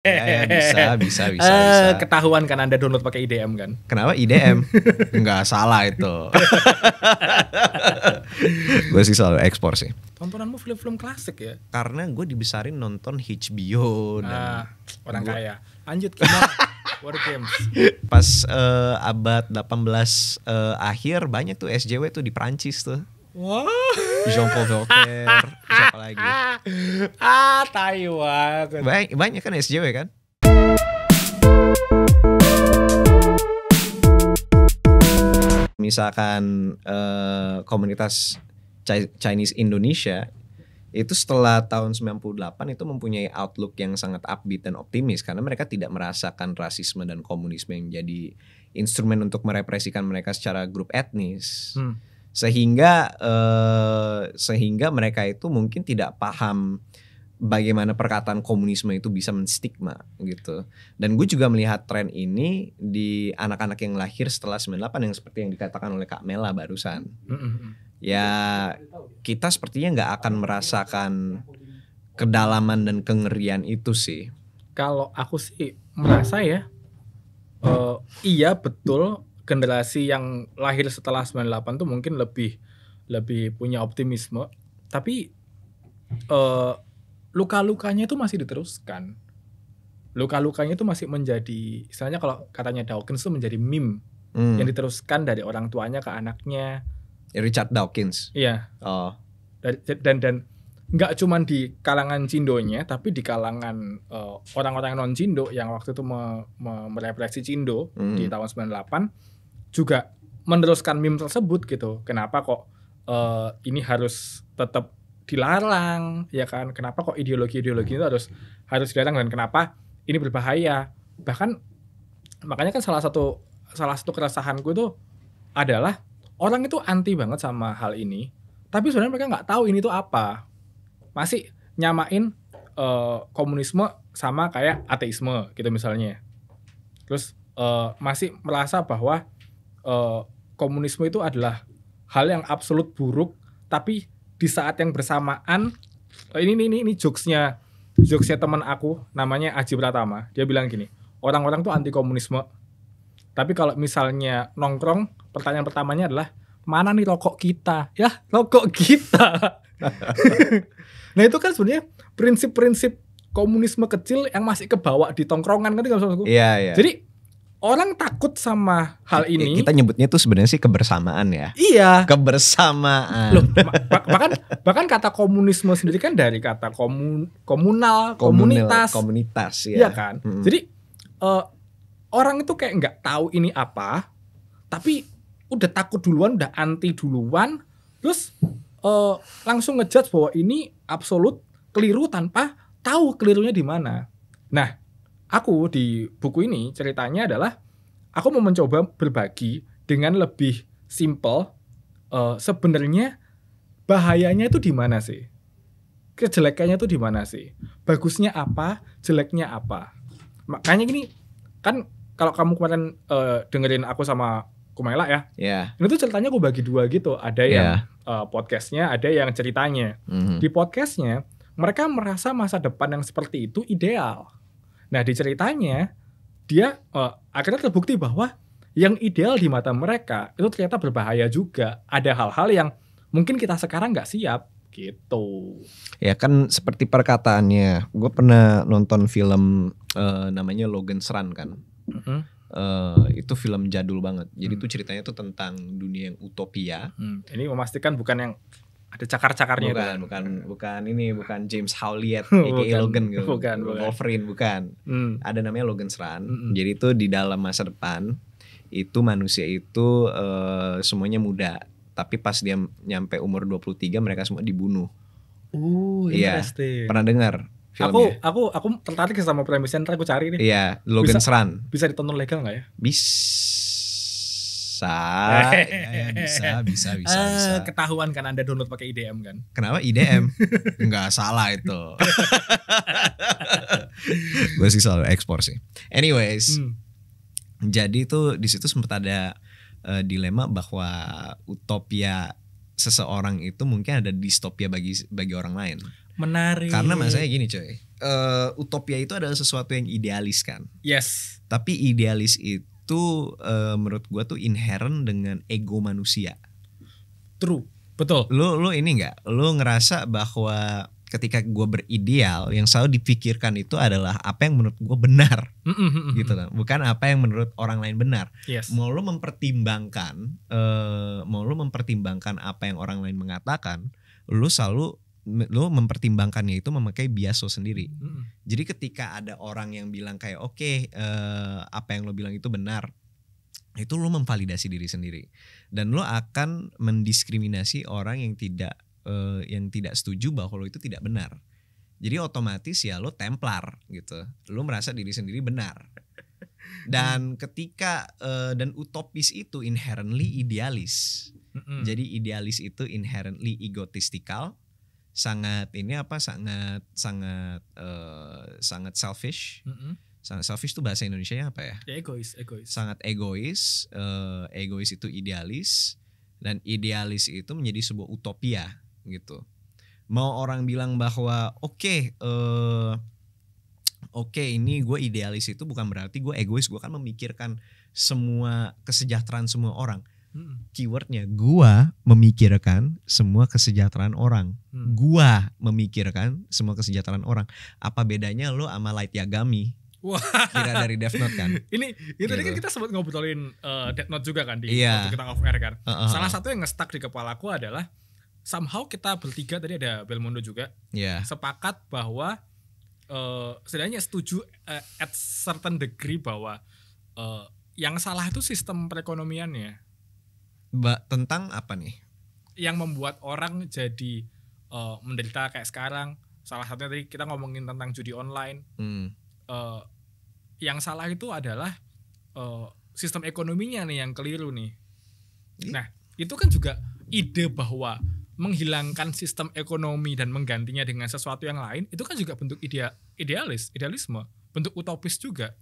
Ya, bisa. Ketahuan kan Anda download pakai IDM kan? Kenapa IDM? Nggak salah itu. Gue sih selalu ekspor sih. Tontonanmu film-film klasik ya? Karena gue dibesarin nonton HBO dan orang kaya. Lanjut gimana? War Games. Pas abad 18 akhir banyak tuh SJW tuh di Prancis tuh. Wah. Jean-Paul Voltaire, siapa lagi? Taiwan. Banyak kan SJW kan? Misalkan komunitas Chinese Indonesia itu setelah tahun 98 itu mempunyai outlook yang sangat upbeat dan optimis karena mereka tidak merasakan rasisme dan komunisme yang jadi instrumen untuk merepresikan mereka secara grup etnis. Sehingga mereka itu mungkin tidak paham bagaimana perkataan komunisme itu bisa menstigma gitu. Dan gue juga melihat tren ini di anak-anak yang lahir setelah 98 yang seperti yang dikatakan oleh Kak Mela barusan. Ya kita sepertinya nggak akan merasakan kedalaman dan kengerian itu sih. Kalau aku sih merasa ya, iya betul. Generasi yang lahir setelah 98 tuh mungkin lebih punya optimisme, tapi luka-lukanya itu masih diteruskan. Luka-lukanya itu masih menjadi, istilahnya kalau katanya Dawkins itu menjadi meme yang diteruskan dari orang tuanya ke anaknya. Richard Dawkins. Iya. Oh. Dan nggak cuma di kalangan Cindonya, tapi di kalangan orang-orang non Cindo yang waktu itu merepresi Cindo di tahun 98. Juga meneruskan meme tersebut gitu. Kenapa kok ini harus tetap dilarang, ya kan? Kenapa kok ideologi-ideologi itu harus dilarang dan kenapa ini berbahaya? Bahkan makanya kan salah satu keresahanku itu adalah orang itu anti banget sama hal ini, tapi sebenarnya mereka nggak tahu ini tuh apa. Masih nyamain komunisme sama kayak ateisme gitu misalnya. Terus masih merasa bahwa komunisme itu adalah hal yang absolut buruk, tapi di saat yang bersamaan ini jokesnya teman aku namanya Aji Pratama. Dia bilang gini, orang-orang tuh anti komunisme, tapi kalau misalnya nongkrong pertanyaan pertamanya adalah mana nih rokok kita? Ya rokok kita. Nah itu kan sebenarnya prinsip-prinsip komunisme kecil yang masih kebawa di tongkrongan kan maksudku. Iya. Jadi orang takut sama hal ini. Kita nyebutnya tuh sebenarnya sih kebersamaan ya. Iya. Kebersamaan. Loh, bahkan kata komunisme sendiri kan dari kata komunal, komunitas ya. Iya kan. Jadi orang itu kayak nggak tahu ini apa, tapi udah takut duluan, udah anti duluan, terus langsung ngejudge bahwa ini absolut keliru tanpa tahu kelirunya di mana. Nah, aku di buku ini ceritanya adalah aku mau mencoba berbagi dengan lebih simple. Sebenarnya bahayanya itu di mana sih? Kejelekannya itu di mana sih? Bagusnya apa? Jeleknya apa? Makanya gini, kan kalau kamu kemarin dengerin aku sama Kumaila ya. Yeah. Ini tuh ceritanya aku bagi dua gitu. Ada yang podcastnya, ada yang ceritanya. Di podcastnya mereka merasa masa depan yang seperti itu ideal. Nah di ceritanya dia akhirnya terbukti bahwa yang ideal di mata mereka itu ternyata berbahaya juga. Ada hal-hal yang mungkin kita sekarang nggak siap gitu. Ya kan seperti perkataannya, gue pernah nonton film namanya Logan's Run kan. Itu film jadul banget. Jadi itu ceritanya tuh tentang dunia yang utopia. Ini memastikan bukan yang ada cakar-cakarnya. Bukan James Howlett aka Logan gitu. Bukan. Wolverine bukan. Ada namanya Logan's Run. Jadi itu di dalam masa depan itu manusia itu semuanya muda, tapi pas dia nyampe umur 23 mereka semua dibunuh. Interesting. Pernah dengar filmnya? Aku tertarik sama premisnya, ntar aku cari nih. Iya, Logan's Run. Bisa ditonton legal enggak ya? Bisa. Ketahuan kan Anda download pakai IDM kan? Kenapa IDM? Nggak salah itu. Gue sih selalu ekspor sih. Anyways, jadi tuh di situ sempat ada dilema bahwa utopia seseorang itu mungkin ada distopia bagi orang lain. Menarik. Karena maksudnya gini coy, utopia itu adalah sesuatu yang idealis kan. Yes. Tapi idealis itu menurut gua tuh inherent dengan ego manusia. True, betul. Lu ini nggak? Lu ngerasa bahwa ketika gue berideal, yang selalu dipikirkan itu adalah apa yang menurut gue benar, gitu kan? Bukan apa yang menurut orang lain benar. Yes. Mau lu mempertimbangkan apa yang orang lain mengatakan, lu mempertimbangkannya itu memakai bias lo sendiri. Jadi ketika ada orang yang bilang kayak oke, apa yang lo bilang itu benar, itu lo memvalidasi diri sendiri dan lo akan mendiskriminasi orang yang tidak setuju bahwa lo itu tidak benar. Jadi otomatis ya lo templar gitu. Lo merasa diri sendiri benar. Dan ketika dan utopis itu inherently idealis. Jadi idealis itu inherently egotistical, sangat selfish. Sangat selfish itu bahasa Indonesianya apa ya? Egois. Sangat egois. Egois itu idealis dan idealis itu menjadi sebuah utopia gitu. Mau orang bilang bahwa oke, ini gue idealis itu bukan berarti gue egois. Gue kan memikirkan semua kesejahteraan semua orang. Keywordnya gue memikirkan semua kesejahteraan orang. Gue memikirkan semua kesejahteraan orang. Apa bedanya lo sama Light Yagami? Wah, kira dari Death Note kan. Ini tadi kan kita sempat ngobrolin Death Note juga kan di waktu kita off air kan. Salah satu yang nge-stuck di kepalaku adalah somehow kita bertiga, tadi ada Belmondo juga, sepakat bahwa setidaknya setuju at certain degree bahwa yang salah itu sistem perekonomiannya. Tentang apa nih? Yang membuat orang jadi menderita kayak sekarang. Salah satunya tadi kita ngomongin tentang judi online. Yang salah itu adalah sistem ekonominya nih yang keliru nih. Nah, itu kan juga ide bahwa menghilangkan sistem ekonomi dan menggantinya dengan sesuatu yang lain, itu kan juga bentuk idealisme, bentuk utopis juga.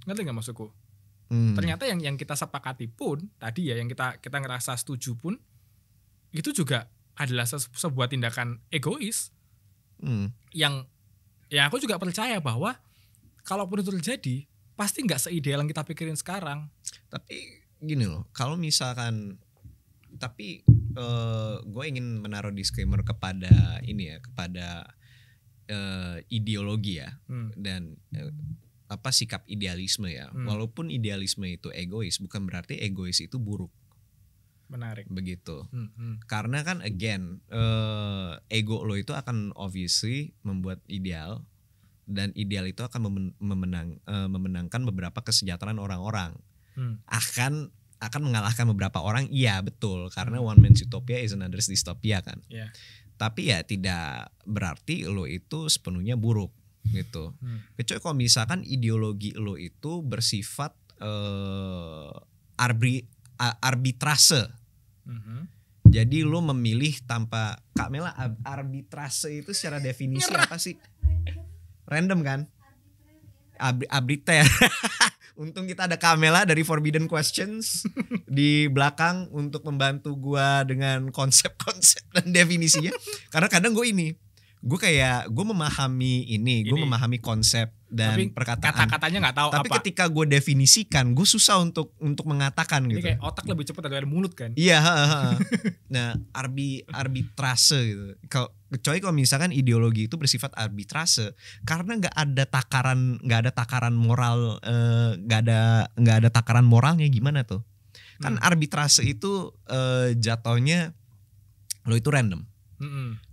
Ngerti nggak maksudku? Ternyata yang kita sepakati pun tadi ya, yang kita ngerasa setuju pun, itu juga adalah sebuah tindakan egois. Yang aku juga percaya bahwa kalaupun itu terjadi, pasti nggak seideal yang kita pikirin sekarang. Tapi gini loh, kalau misalkan, tapi gue ingin menaruh disclaimer kepada ini ya, kepada ideologi ya, dan sikap idealisme ya. Walaupun idealisme itu egois, bukan berarti egois itu buruk. Menarik. Begitu. Karena kan again, ego lo itu akan obviously membuat ideal, dan ideal itu akan memenangkan beberapa kesejahteraan orang-orang. Akan mengalahkan beberapa orang, iya betul, karena one man's utopia is another's dystopia kan. Tapi ya tidak berarti lo itu sepenuhnya buruk gitu. Kecuali kalau misalkan ideologi lo itu bersifat arbitrase. Jadi lo memilih tanpa, Kak Mela, arbitrase itu secara definisi apa sih? Random kan? Arbitrary. Untung kita ada Kamela dari Forbidden Questions di belakang untuk membantu gua dengan konsep-konsep dan definisinya. Karena kadang gue memahami gue memahami konsep dan tapi perkataan. Kata-katanya nggak tahu. Tapi ketika gue definisikan, gue susah untuk mengatakan ini gitu. Kayak otak lebih cepat dari mulut kan. Iya. Nah, arbitrase gitu. Kecuali kalau misalkan ideologi itu bersifat arbitrase, karena nggak ada takaran moral, nggak ada takaran moralnya gimana tuh? Kan arbitrase itu jatuhnya lo itu random.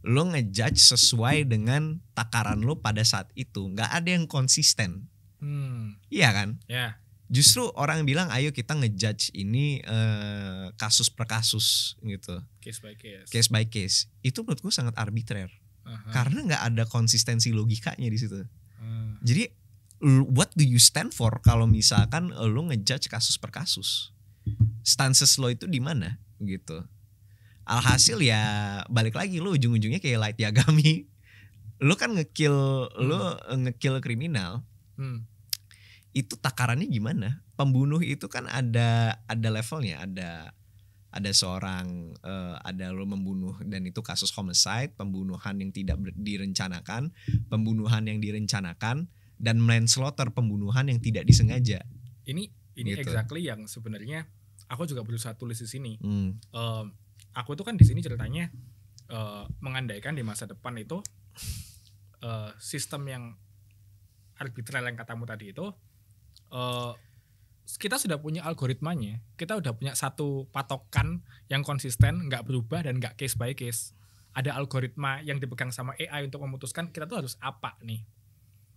Lo ngejudge sesuai dengan takaran lo pada saat itu, nggak ada yang konsisten. Iya kan? Yeah. Justru orang bilang ayo kita ngejudge ini kasus per kasus gitu, case by case. Itu menurutku sangat arbitrer, karena nggak ada konsistensi logikanya di situ. Jadi what do you stand for kalau misalkan lo ngejudge kasus per kasus? Stances lo itu di mana gitu? Alhasil ya balik lagi, lo ujung-ujungnya kayak Light Yagami. Lo kan ngekill kriminal. Itu takarannya gimana? Pembunuh itu kan ada levelnya, ada seorang ada lo membunuh dan itu kasus homicide, pembunuhan yang tidak direncanakan, pembunuhan yang direncanakan, dan manslaughter, pembunuhan yang tidak disengaja. Ini gitu. Exactly yang sebenarnya aku juga berusaha tulis di sini. Aku tuh kan di sini ceritanya mengandaikan di masa depan itu sistem yang arbitral yang katamu tadi itu kita sudah punya algoritmanya, kita udah punya satu patokan yang konsisten, nggak berubah dan nggak case by case. Ada algoritma yang dipegang sama AI untuk memutuskan kita tuh harus apa nih.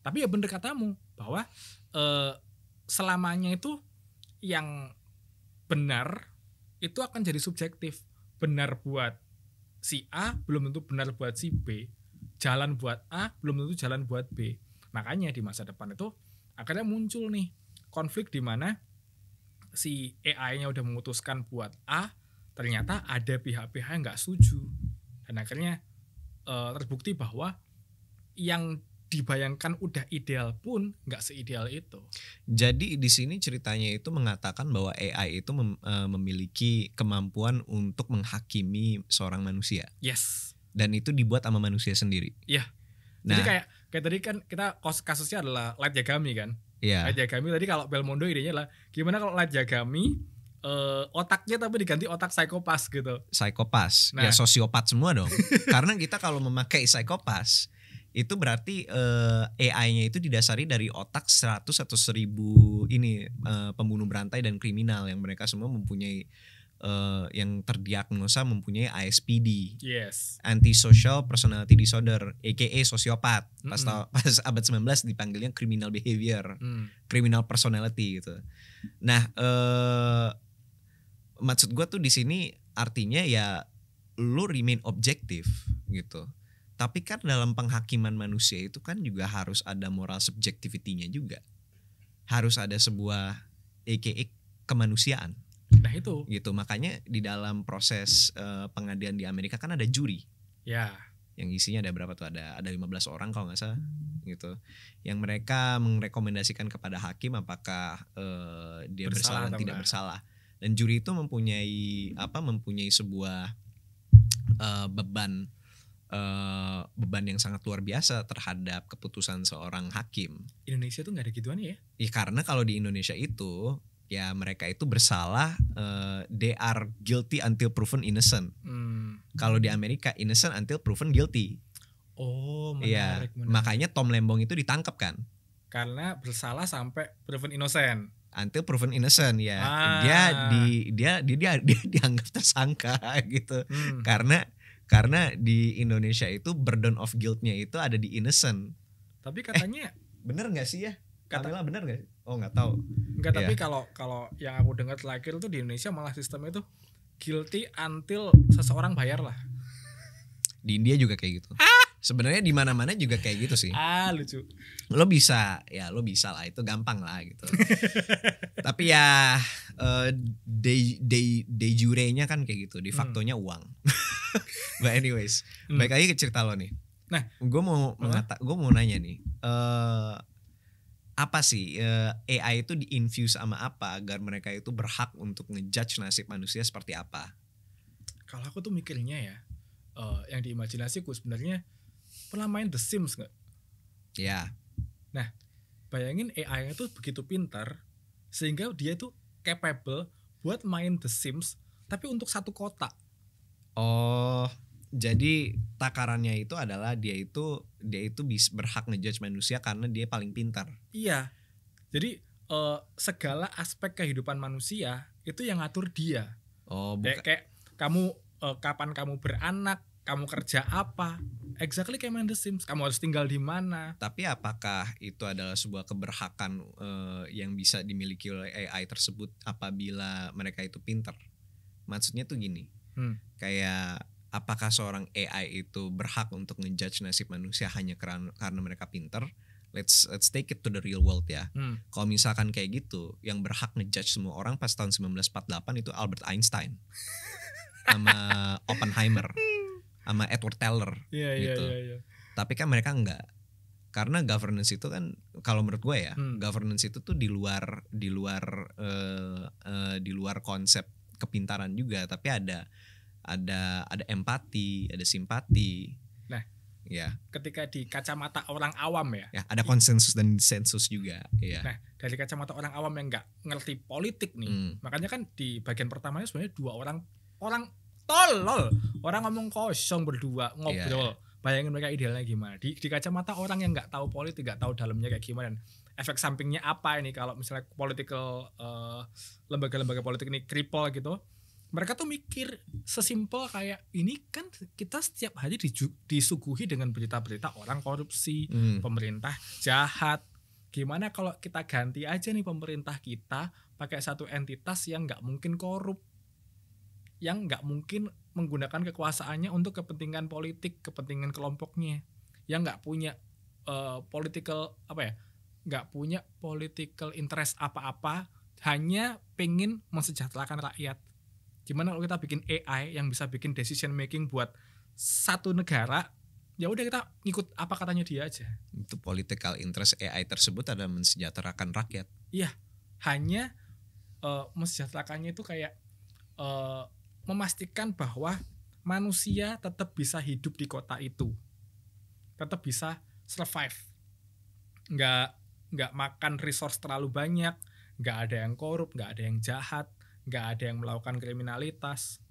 Tapi ya bener katamu bahwa selamanya itu yang benar itu akan jadi subjektif. Benar buat si A belum tentu benar buat si B. Jalan buat A belum tentu jalan buat B. Makanya di masa depan itu akhirnya muncul nih konflik di mana si AI-nya udah memutuskan buat A, ternyata ada pihak-pihak yang nggak setuju, dan akhirnya terbukti bahwa yang dibayangkan udah ideal pun nggak seideal itu. Jadi di sini ceritanya itu mengatakan bahwa AI itu memiliki kemampuan untuk menghakimi seorang manusia. Yes. Dan itu dibuat sama manusia sendiri. Iya. Jadi kayak tadi kan kita kasusnya adalah Light Yagami kan. Iya. Light Yagami tadi kalau Belmondo idenya adalah gimana kalau Light Yagami otaknya tapi diganti otak psikopas gitu. Psikopas, ya sosiopat semua dong. Karena kita kalau memakai psikopas itu berarti AI-nya itu didasari dari otak 100 atau 1000 ini pembunuh berantai dan kriminal yang mereka semua mempunyai yang terdiagnosa mempunyai ASPD, yes, antisocial personality disorder, aka sosiopat. Pas abad 19 dipanggilnya criminal behavior, criminal personality gitu. Nah, maksud gue tuh di sini artinya ya lu remain objektif gitu. Tapi kan dalam penghakiman manusia itu kan juga harus ada moral subjectivity-nya juga. Harus ada sebuah aka kemanusiaan. Nah itu gitu, makanya di dalam proses pengadilan di Amerika kan ada juri ya, yang isinya ada berapa tuh, ada 15 orang kalau nggak salah gitu, yang mereka merekomendasikan kepada hakim apakah dia bersalah atau tidak bersalah. Dan juri itu mempunyai sebuah beban yang sangat luar biasa terhadap keputusan seorang hakim. Indonesia tuh nggak ada gituan ya? Ya karena kalau di Indonesia itu ya mereka itu bersalah, they are guilty until proven innocent. Kalau di Amerika innocent until proven guilty. Oh, menarik. Ya, makanya Tom Lembong itu ditangkap kan? Karena bersalah sampai proven innocent. Until proven innocent ya. Dia dianggap tersangka gitu. Karena di Indonesia itu burden of guilt-nya itu ada di innocent. Tapi katanya bener nggak sih ya? Kamila bener nggak sih? Oh nggak tahu. Enggak, tapi kalau yang aku dengar terakhir tuh di Indonesia malah sistemnya itu guilty until seseorang bayar lah. Di India juga kayak gitu. Sebenarnya di mana-mana juga kayak gitu sih. Lucu. Lo bisa lah, itu gampang lah gitu. Tapi ya de jure-nya kan kayak gitu, de facto-nya uang. But anyways, baik lagi ke cerita lo nih. Nah, gue mau nanya nih, apa sih AI itu di-infuse sama apa agar mereka itu berhak untuk ngejudge nasib manusia seperti apa? Kalau aku tuh mikirnya ya, yang diimajinasiku sebenarnya pernah main The Sims nggak? Ya. Nah, bayangin AI-nya tuh begitu pintar sehingga dia tuh capable buat main The Sims tapi untuk satu kota. Oh, jadi takarannya itu adalah dia itu bisa berhak ngejudge manusia karena dia paling pintar. Iya. Jadi segala aspek kehidupan manusia itu yang ngatur dia. Oh, bukan. Kayak kamu kapan kamu beranak, kamu kerja apa, exactly kayak main The Sims. Kamu harus tinggal di mana. Tapi apakah itu adalah sebuah keberhakan yang bisa dimiliki oleh AI tersebut apabila mereka itu pintar? Maksudnya tuh gini, kayak apakah seorang AI itu berhak untuk ngejudge nasib manusia hanya karena mereka pintar? Let's take it to the real world ya. Kalau misalkan kayak gitu, yang berhak ngejudge semua orang pas tahun 1948 itu Albert Einstein, sama Oppenheimer, sama Edward Teller, gitu. Iya. Tapi kan mereka enggak, karena governance itu kan, kalau menurut gue ya, governance itu tuh di luar konsep kepintaran juga, tapi ada empati, ada simpati. Nah, ya. Ketika di kacamata orang awam ya ada konsensus dan disensus juga. Ya. Nah, dari kacamata orang awam yang nggak ngerti politik nih, makanya kan di bagian pertamanya sebenarnya 2 orang tolol, orang ngomong kosong berdua ngobrol. Bayangin mereka idealnya gimana? Di kacamata orang yang nggak tahu politik, nggak tahu dalamnya kayak gimana, efek sampingnya apa ini kalau misalnya lembaga-lembaga politik ini cripple gitu. Mereka tuh mikir sesimpel kayak ini kan kita setiap hari disuguhi dengan berita-berita orang korupsi, pemerintah jahat. Gimana kalau kita ganti aja nih pemerintah kita pakai satu entitas yang nggak mungkin korup, yang nggak mungkin menggunakan kekuasaannya untuk kepentingan politik, kepentingan kelompoknya, yang nggak punya nggak punya political interest apa-apa, hanya pengen mensejahterakan rakyat. Gimana kalau kita bikin AI yang bisa bikin decision making buat satu negara, ya udah kita ngikut apa katanya dia aja. Itu political interest AI tersebut adalah mensejahterakan rakyat. Iya, hanya mensejahterakannya itu kayak memastikan bahwa manusia tetap bisa hidup di kota itu, tetap bisa survive, nggak makan resource terlalu banyak, nggak ada yang korup, nggak ada yang jahat, nggak ada yang melakukan kriminalitas.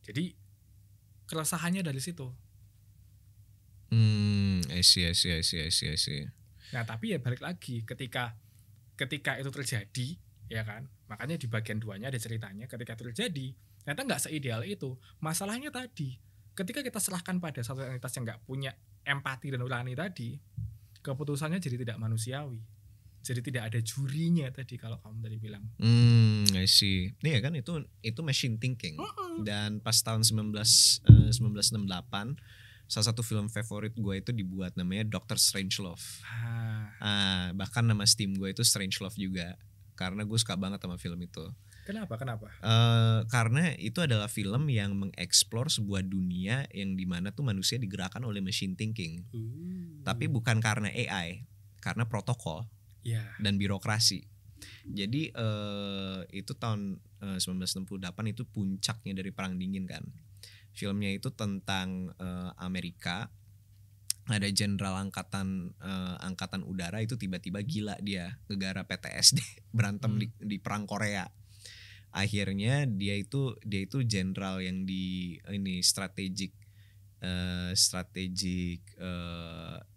Jadi keresahannya dari situ. I see. Nah tapi ya balik lagi ketika itu terjadi, ya kan, makanya di bagian 2-nya ada ceritanya. Ketika itu terjadi ternyata nggak seideal itu. Masalahnya tadi ketika kita serahkan pada satu entitas yang nggak punya empati dan nurani tadi, keputusannya jadi tidak manusiawi, jadi tidak ada jurinya tadi kalau kamu tadi bilang. I see. Iya kan itu machine thinking. Dan pas tahun 1968 salah satu film favorit gue itu dibuat, namanya Dr. Strangelove. Bahkan nama Steam gue itu Strangelove juga, karena gue suka banget sama film itu. Kenapa? Karena itu adalah film yang mengeksplor sebuah dunia yang dimana tuh manusia digerakkan oleh machine thinking. Tapi bukan karena AI, karena protokol dan birokrasi. Jadi itu tahun 1968 itu puncaknya dari Perang Dingin kan. Filmnya itu tentang Amerika. Ada jenderal angkatan udara itu tiba-tiba gila, dia gegara PTSD berantem di perang Korea. Akhirnya dia itu jenderal yang di ini strategic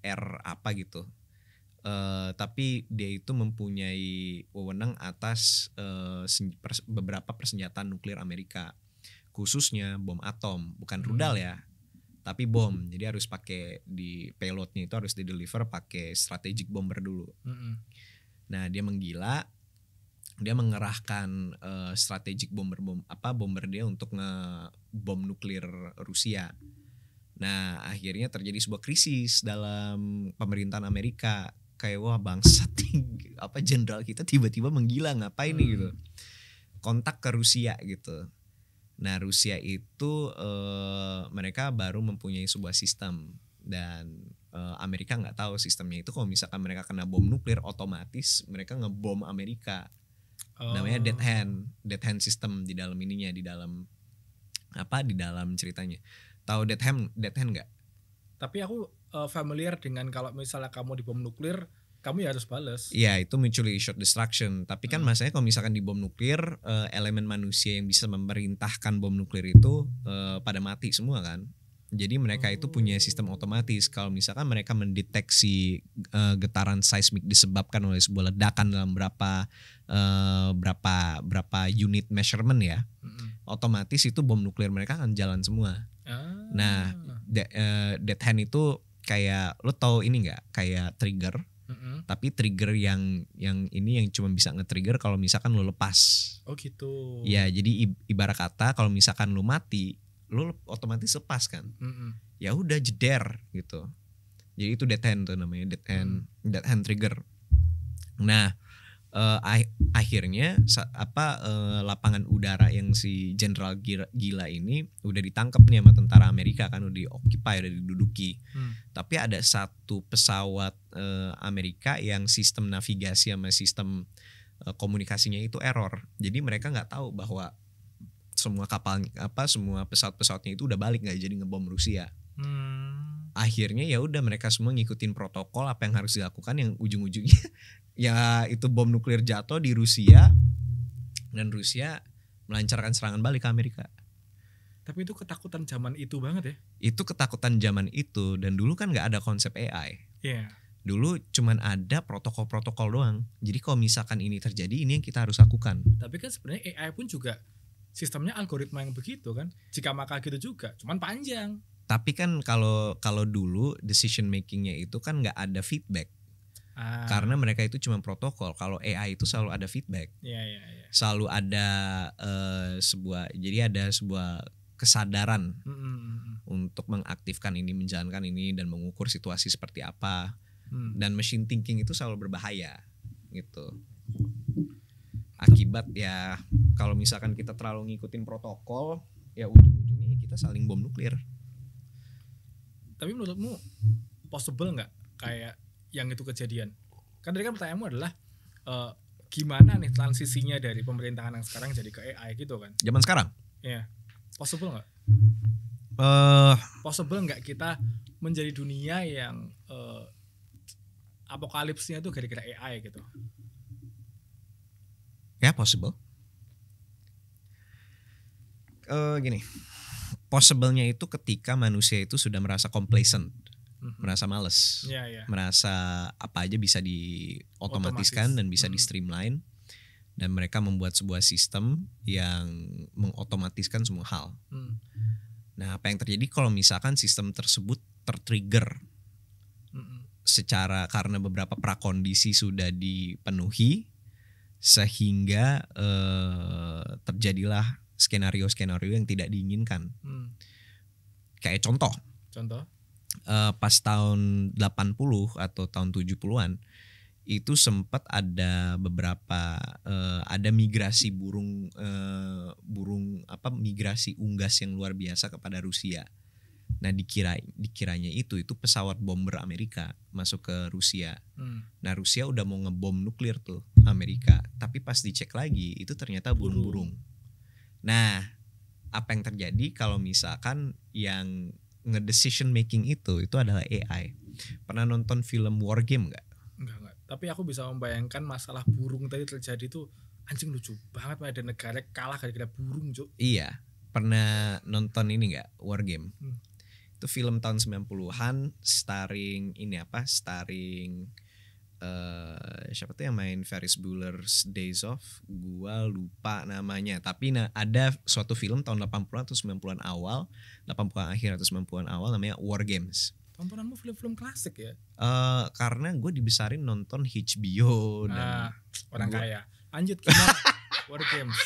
air apa gitu. Tapi dia itu mempunyai wewenang atas beberapa persenjataan nuklir Amerika, khususnya bom atom, bukan rudal ya, tapi bom. Jadi harus pakai di payloadnya itu harus dideliver pakai strategic bomber dulu. Nah dia menggila, dia mengerahkan strategic bomber dia untuk ngebom nuklir Rusia. Nah akhirnya terjadi sebuah krisis dalam pemerintahan Amerika. Kayak wah bangsat, jenderal kita tiba-tiba menggila, ngapain nih gitu. Kontak ke Rusia gitu. Nah Rusia itu mereka baru mempunyai sebuah sistem, dan Amerika nggak tahu sistemnya itu. Kalau misalkan mereka kena bom nuklir, otomatis mereka ngebom Amerika. Namanya dead hand system di dalam ininya, di dalam ceritanya. Tahu dead hand nggak? Tapi aku familiar dengan kalau misalnya kamu dibom nuklir, kamu ya harus balas. Iya, itu mutually assured destruction. Tapi kan masalahnya kalau misalkan di bom nuklir, elemen manusia yang bisa memerintahkan bom nuklir itu pada mati semua kan. Jadi mereka itu punya sistem otomatis. Kalau misalkan mereka mendeteksi getaran seismik disebabkan oleh sebuah ledakan dalam berapa unit measurement ya, otomatis itu bom nuklir mereka akan jalan semua. Nah, dead hand itu kayak, lo tau ini nggak, kayak trigger. Tapi trigger yang ini yang cuma bisa nge-trigger kalau misalkan lo lepas. Oh gitu. Ya, jadi ibarat kata kalau misalkan lo mati, lo otomatis lepas kan. Ya udah jeder gitu. Jadi itu dead hand tuh namanya, dead hand trigger. Nah, akhirnya lapangan udara yang si jenderal gila ini udah ditangkap nih sama tentara Amerika kan, udah di-occupy, udah diduduki. Tapi ada satu pesawat Amerika yang sistem navigasi sama sistem komunikasinya itu error. Jadi mereka nggak tahu bahwa semua semua pesawat-pesawatnya itu udah balik, nggak jadi ngebom Rusia. Akhirnya ya udah mereka semua ngikutin protokol apa yang harus dilakukan, yang ujung-ujungnya ya itu bom nuklir jatuh di Rusia dan Rusia melancarkan serangan balik ke Amerika. Tapi itu ketakutan zaman itu banget ya. Itu ketakutan zaman itu, dan dulu kan nggak ada konsep AI. Iya. Dulu cuman ada protokol-protokol doang. Jadi kalau misalkan ini terjadi, ini yang kita harus lakukan. Tapi kan sebenarnya AI pun juga sistemnya algoritma yang begitu kan. Jika maka gitu juga, cuman panjang. Tapi kan kalau dulu decision makingnya itu kan nggak ada feedback. Karena mereka itu cuma protokol. Kalau AI itu selalu ada feedback. Iya. Selalu ada ada sebuah kesadaran untuk mengaktifkan ini, menjalankan ini, dan mengukur situasi seperti apa. Dan machine thinking itu selalu berbahaya gitu. Akibat ya kalau misalkan kita terlalu ngikutin protokol, ya ujung-ujungnya kita saling bom nuklir. Tapi menurutmu possible nggak kayak yang itu kejadian? Kan tadi kan pertanyaanmu adalah gimana nih transisinya dari pemerintahan yang sekarang jadi ke AI gitu kan? Zaman sekarang? Iya. Possible nggak? Possible nggak kita menjadi dunia yang apokalipsnya tuh gara-gara AI gitu? Ya possible. Gini, possible-nya itu ketika manusia itu sudah merasa complacent, merasa males, merasa apa aja bisa diotomatiskan dan bisa di streamline, dan mereka membuat sebuah sistem yang mengotomatiskan semua hal. Nah, apa yang terjadi kalau misalkan sistem tersebut tertrigger secara karena beberapa prakondisi sudah dipenuhi, sehingga terjadilah skenario-skenario yang tidak diinginkan. Kayak contoh pas tahun 80 atau tahun 70-an itu sempat ada beberapa ada migrasi migrasi unggas yang luar biasa kepada Rusia. Nah dikiranya itu pesawat bomber Amerika masuk ke Rusia. Nah Rusia udah mau ngebom nuklir tuh Amerika, tapi pas dicek lagi itu ternyata burung-burung. Nah apa yang terjadi kalau misalkan yang nge-decision making itu adalah AI? Pernah nonton film War Game nggak? Enggak. Tapi aku bisa membayangkan masalah burung tadi terjadi tuh anjing lucu banget, ada negara kalah gara-gara burung, Cuk. Iya. Pernah nonton ini nggak, War Game? Itu film tahun 90-an starring siapa tuh yang main Ferris Bueller's Days Off, gua lupa namanya, tapi ada suatu film tahun 80-an atau 90-an awal, 80-an akhir atau 90-an awal, namanya War Games. Tontonanmu film-film klasik ya? Karena gue dibesarin nonton HBO dan orang kaya. Lanjut gimana? War Games.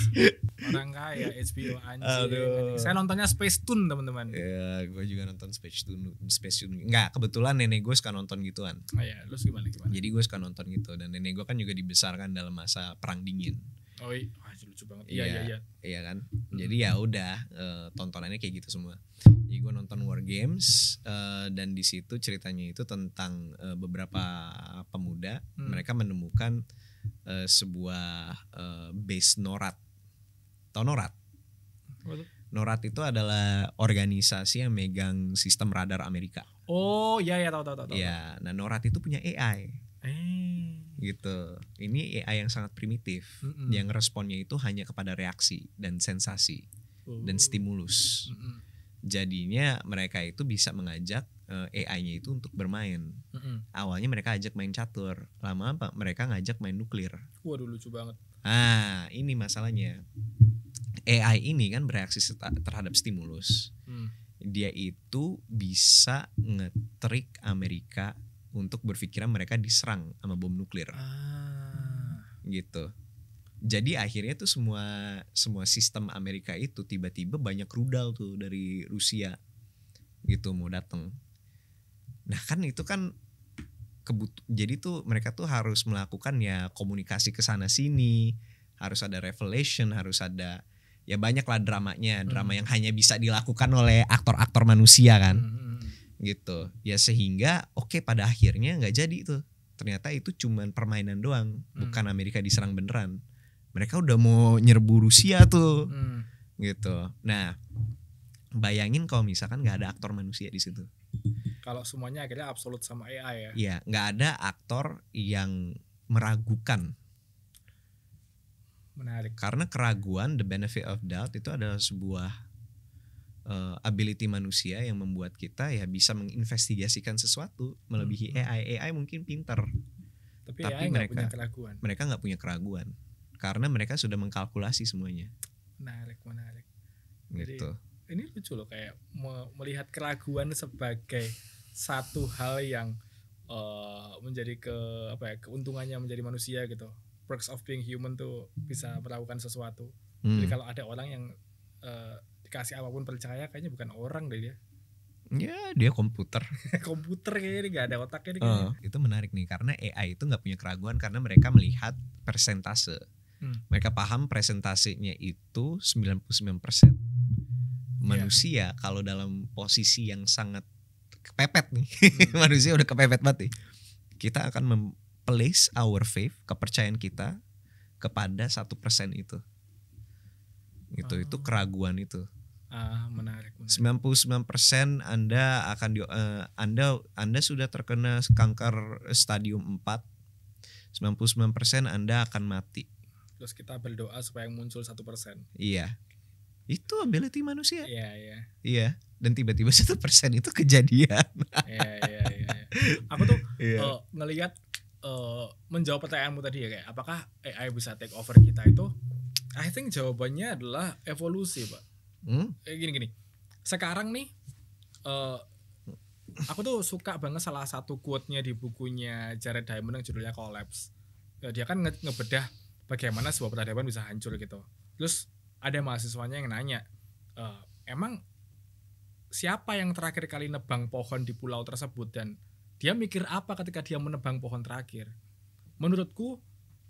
Orang kaya HBO anjing. Saya nontonnya Space Tune teman-teman. Ya, gue juga nonton Space Tune. Enggak, kebetulan nenek gue suka nonton gituan. Oh iya, lu gimana? Jadi gue suka nonton gitu, dan nenek gue kan juga dibesarkan dalam masa perang dingin. Oh iya, lucu banget. Iya. Iya kan. Jadi ya udah tontonannya kayak gitu semua. Jadi gue nonton War Games dan di situ ceritanya itu tentang beberapa pemuda, mereka menemukan sebuah base NORAD. Tahu NORAD? NORAD itu adalah organisasi yang megang sistem radar Amerika. Oh iya tahu. Ya, nah NORAD itu punya AI. Gitu. Ini AI yang sangat primitif, yang responnya itu hanya kepada reaksi dan sensasi dan stimulus. Jadinya mereka itu bisa mengajak AI-nya itu untuk bermain. Awalnya mereka ajak main catur, lama-lama mereka ngajak main nuklir. Waduh, lucu banget. Ini masalahnya. AI ini kan bereaksi terhadap stimulus. Dia itu bisa nge-trick Amerika untuk berpikiran mereka diserang sama bom nuklir. Gitu. Jadi akhirnya tuh semua sistem Amerika itu tiba-tiba banyak rudal tuh dari Rusia gitu mau datang. Nah kan itu kan jadi tuh mereka tuh harus melakukan ya komunikasi ke sana sini, harus ada revelation, harus ada ya banyak lah dramanya, drama yang hanya bisa dilakukan oleh aktor-aktor manusia kan. Gitu. Ya sehingga pada akhirnya nggak jadi tuh ternyata itu cuman permainan doang, bukan Amerika diserang beneran. Mereka udah mau nyerbu Rusia tuh, gitu. Nah, bayangin kalau misalkan nggak ada aktor manusia di situ. Kalau semuanya akhirnya absolut sama AI ya. Iya, nggak ada aktor yang meragukan. Menarik. Karena keraguan, the benefit of doubt itu adalah sebuah ability manusia yang membuat kita ya bisa menginvestigasikan sesuatu melebihi AI. AI mungkin pintar, tapi AI mereka punya keraguan. Mereka nggak punya keraguan karena mereka sudah mengkalkulasi semuanya. Menarik. Gitu. Jadi ini lucu loh, kayak melihat keraguan sebagai satu hal yang menjadi keuntungannya menjadi manusia gitu. Perks of being human tuh bisa melakukan sesuatu. Jadi kalau ada orang yang dikasih apapun percaya, kayaknya bukan orang deh dia. Ya dia komputer. Komputer kayaknya nggak ada otaknya kayaknya. Itu menarik nih karena AI itu nggak punya keraguan karena mereka melihat persentase. Mereka paham presentasenya itu 99%. Manusia kalau dalam posisi yang sangat kepepet nih, manusia udah kepepet banget nih. Kita akan place our faith, kepercayaan kita kepada 1% itu. Gitu, itu keraguan itu. Menarik. 99% Anda akan Anda sudah terkena kanker stadium 4. 99% Anda akan mati. Terus kita berdoa supaya muncul 1%. Iya. Itu ability manusia. Iya. Dan tiba-tiba 1% itu kejadian. Iya. Aku tuh ngelihat menjawab pertanyaanmu tadi ya, kayak apakah AI bisa take over kita itu, I think jawabannya adalah evolusi, Pak. Gini. Sekarang nih aku tuh suka banget salah satu quote-nya di bukunya Jared Diamond yang judulnya Collapse. Dia kan ngebedah bagaimana sebuah peradaban bisa hancur gitu. Terus ada mahasiswanya yang nanya, emang siapa yang terakhir kali nebang pohon di pulau tersebut, dan dia mikir apa ketika dia menebang pohon terakhir. Menurutku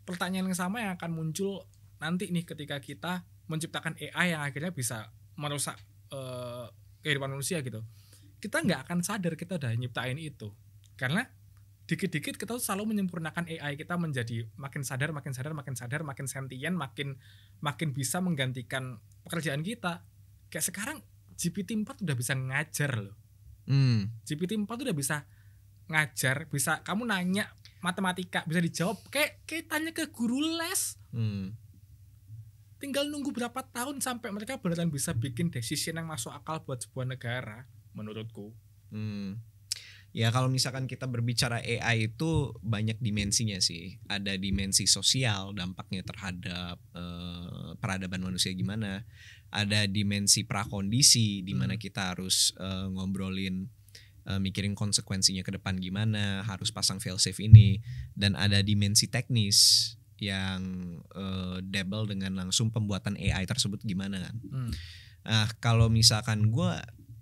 pertanyaan yang sama yang akan muncul nanti nih ketika kita menciptakan AI yang akhirnya bisa merusak kehidupan manusia gitu. Kita nggak akan sadar kita udah nyiptain itu, karena dikit-dikit kita tuh selalu menyempurnakan AI kita menjadi makin sadar, makin sentient, makin bisa menggantikan pekerjaan kita. Kayak sekarang GPT-4 udah bisa ngajar loh. GPT-4 udah bisa ngajar, bisa kamu nanya matematika bisa dijawab kayak tanya ke guru les. Tinggal nunggu berapa tahun sampai mereka beneran bisa bikin decision yang masuk akal buat sebuah negara, menurutku. Ya kalau misalkan kita berbicara AI itu banyak dimensinya sih. Ada dimensi sosial, dampaknya terhadap peradaban manusia gimana. Ada dimensi prakondisi di mana kita harus ngobrolin, mikirin konsekuensinya ke depan gimana, harus pasang failsafe ini. Dan ada dimensi teknis yang double dengan langsung pembuatan AI tersebut gimana kan. Nah kalau misalkan gue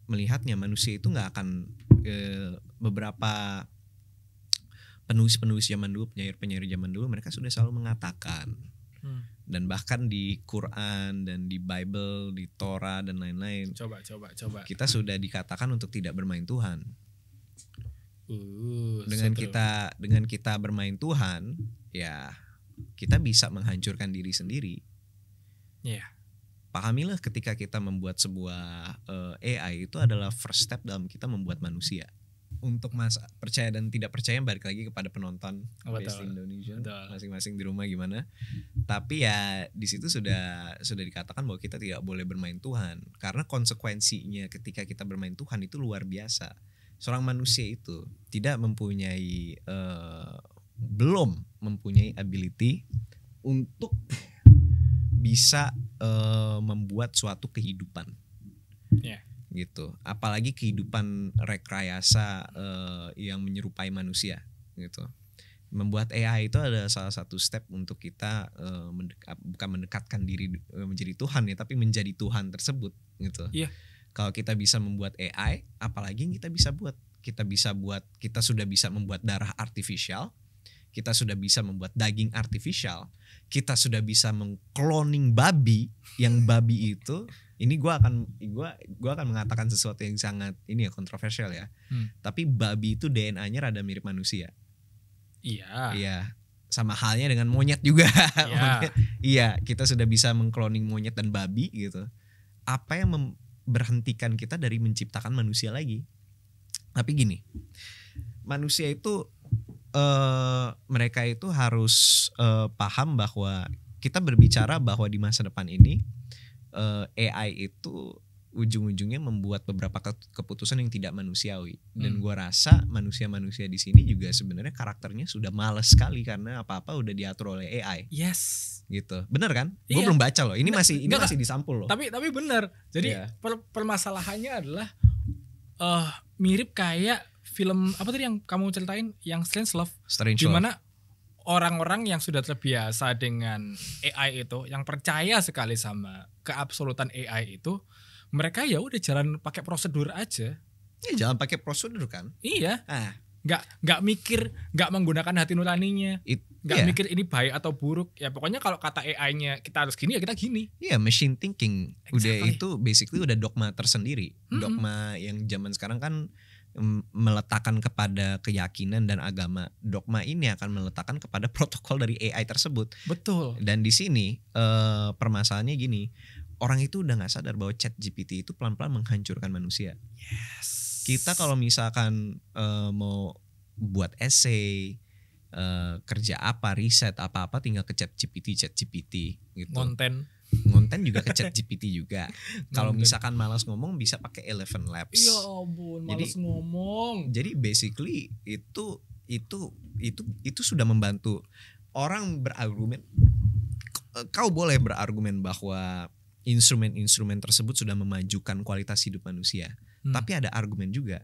melihatnya, manusia itu nggak akan beberapa penulis zaman dulu, penyair zaman dulu, mereka sudah selalu mengatakan, dan bahkan di Quran dan di Bible, di Torah dan lain-lain, coba kita sudah dikatakan untuk tidak bermain Tuhan. Dengan kita bermain Tuhan, ya kita bisa menghancurkan diri sendiri. Pahamilah ketika kita membuat sebuah AI itu adalah first step dalam kita membuat manusia. Untuk percaya dan tidak percaya balik lagi kepada penonton based in Indonesia, masing-masing di rumah gimana. Tapi ya di situ sudah dikatakan bahwa kita tidak boleh bermain Tuhan, karena konsekuensinya ketika kita bermain Tuhan itu luar biasa. Seorang manusia itu belum mempunyai ability untuk bisa membuat suatu kehidupan, gitu. Apalagi kehidupan rekayasa yang menyerupai manusia, gitu. Membuat AI itu adalah salah satu step untuk kita bukan mendekatkan diri menjadi Tuhan ya, tapi menjadi Tuhan tersebut, gitu. Kalau kita bisa membuat AI, apalagi yang kita bisa buat. Kita sudah bisa membuat darah artifisial. Kita sudah bisa membuat daging artifisial. Kita sudah bisa mengcloning babi, yang babi itu, ini gue akan mengatakan sesuatu yang sangat kontroversial ya. Tapi babi itu DNA-nya rada mirip manusia. Iya. Iya. Sama halnya dengan monyet juga. Iya. Iya, kita sudah bisa mengkloning monyet dan babi gitu. Apa yang berhentikan kita dari menciptakan manusia lagi? Tapi gini, manusia itu mereka itu harus paham bahwa kita berbicara bahwa di masa depan ini AI itu ujung-ujungnya membuat beberapa keputusan yang tidak manusiawi. Dan gua rasa manusia-manusia di sini juga sebenarnya karakternya sudah malas sekali karena apa-apa udah diatur oleh AI. Yes. Gitu. Bener kan? Gue Iya. belum baca loh. Ini masih Enggak, masih disampul loh. Tapi bener. Jadi Iya. permasalahannya adalah mirip kayak film apa tadi yang kamu ceritain yang Strangelove. Di mana orang-orang yang sudah terbiasa dengan AI itu, yang percaya sekali sama keabsolutan AI itu, mereka ya udah jalan pakai prosedur aja. Ya jalan pakai prosedur kan? Iya. Ah, nggak mikir, nggak menggunakan hati nuraninya, nggak mikir ini baik atau buruk. Ya pokoknya kalau kata AI-nya kita harus gini ya kita gini. Iya, machine thinking. Exactly. Udah itu basically udah dogma tersendiri. Dogma yang zaman sekarang kan meletakkan kepada keyakinan dan agama. Dogma ini akan meletakkan kepada protokol dari AI tersebut. Betul. Dan di sini permasalahannya gini, orang itu udah nggak sadar bahwa ChatGPT itu pelan-pelan menghancurkan manusia. Yes. Kita kalau misalkan mau buat essay, kerja apa, riset apa-apa, tinggal ke ChatGPT gitu. Ngonten juga ke ChatGPT juga. Kalau misalkan malas ngomong bisa pakai Eleven Labs. Ya ampun, malas ngomong. Jadi basically itu sudah membantu orang berargumen. Kau boleh berargumen bahwa instrumen-instrumen tersebut sudah memajukan kualitas hidup manusia. Tapi ada argumen juga,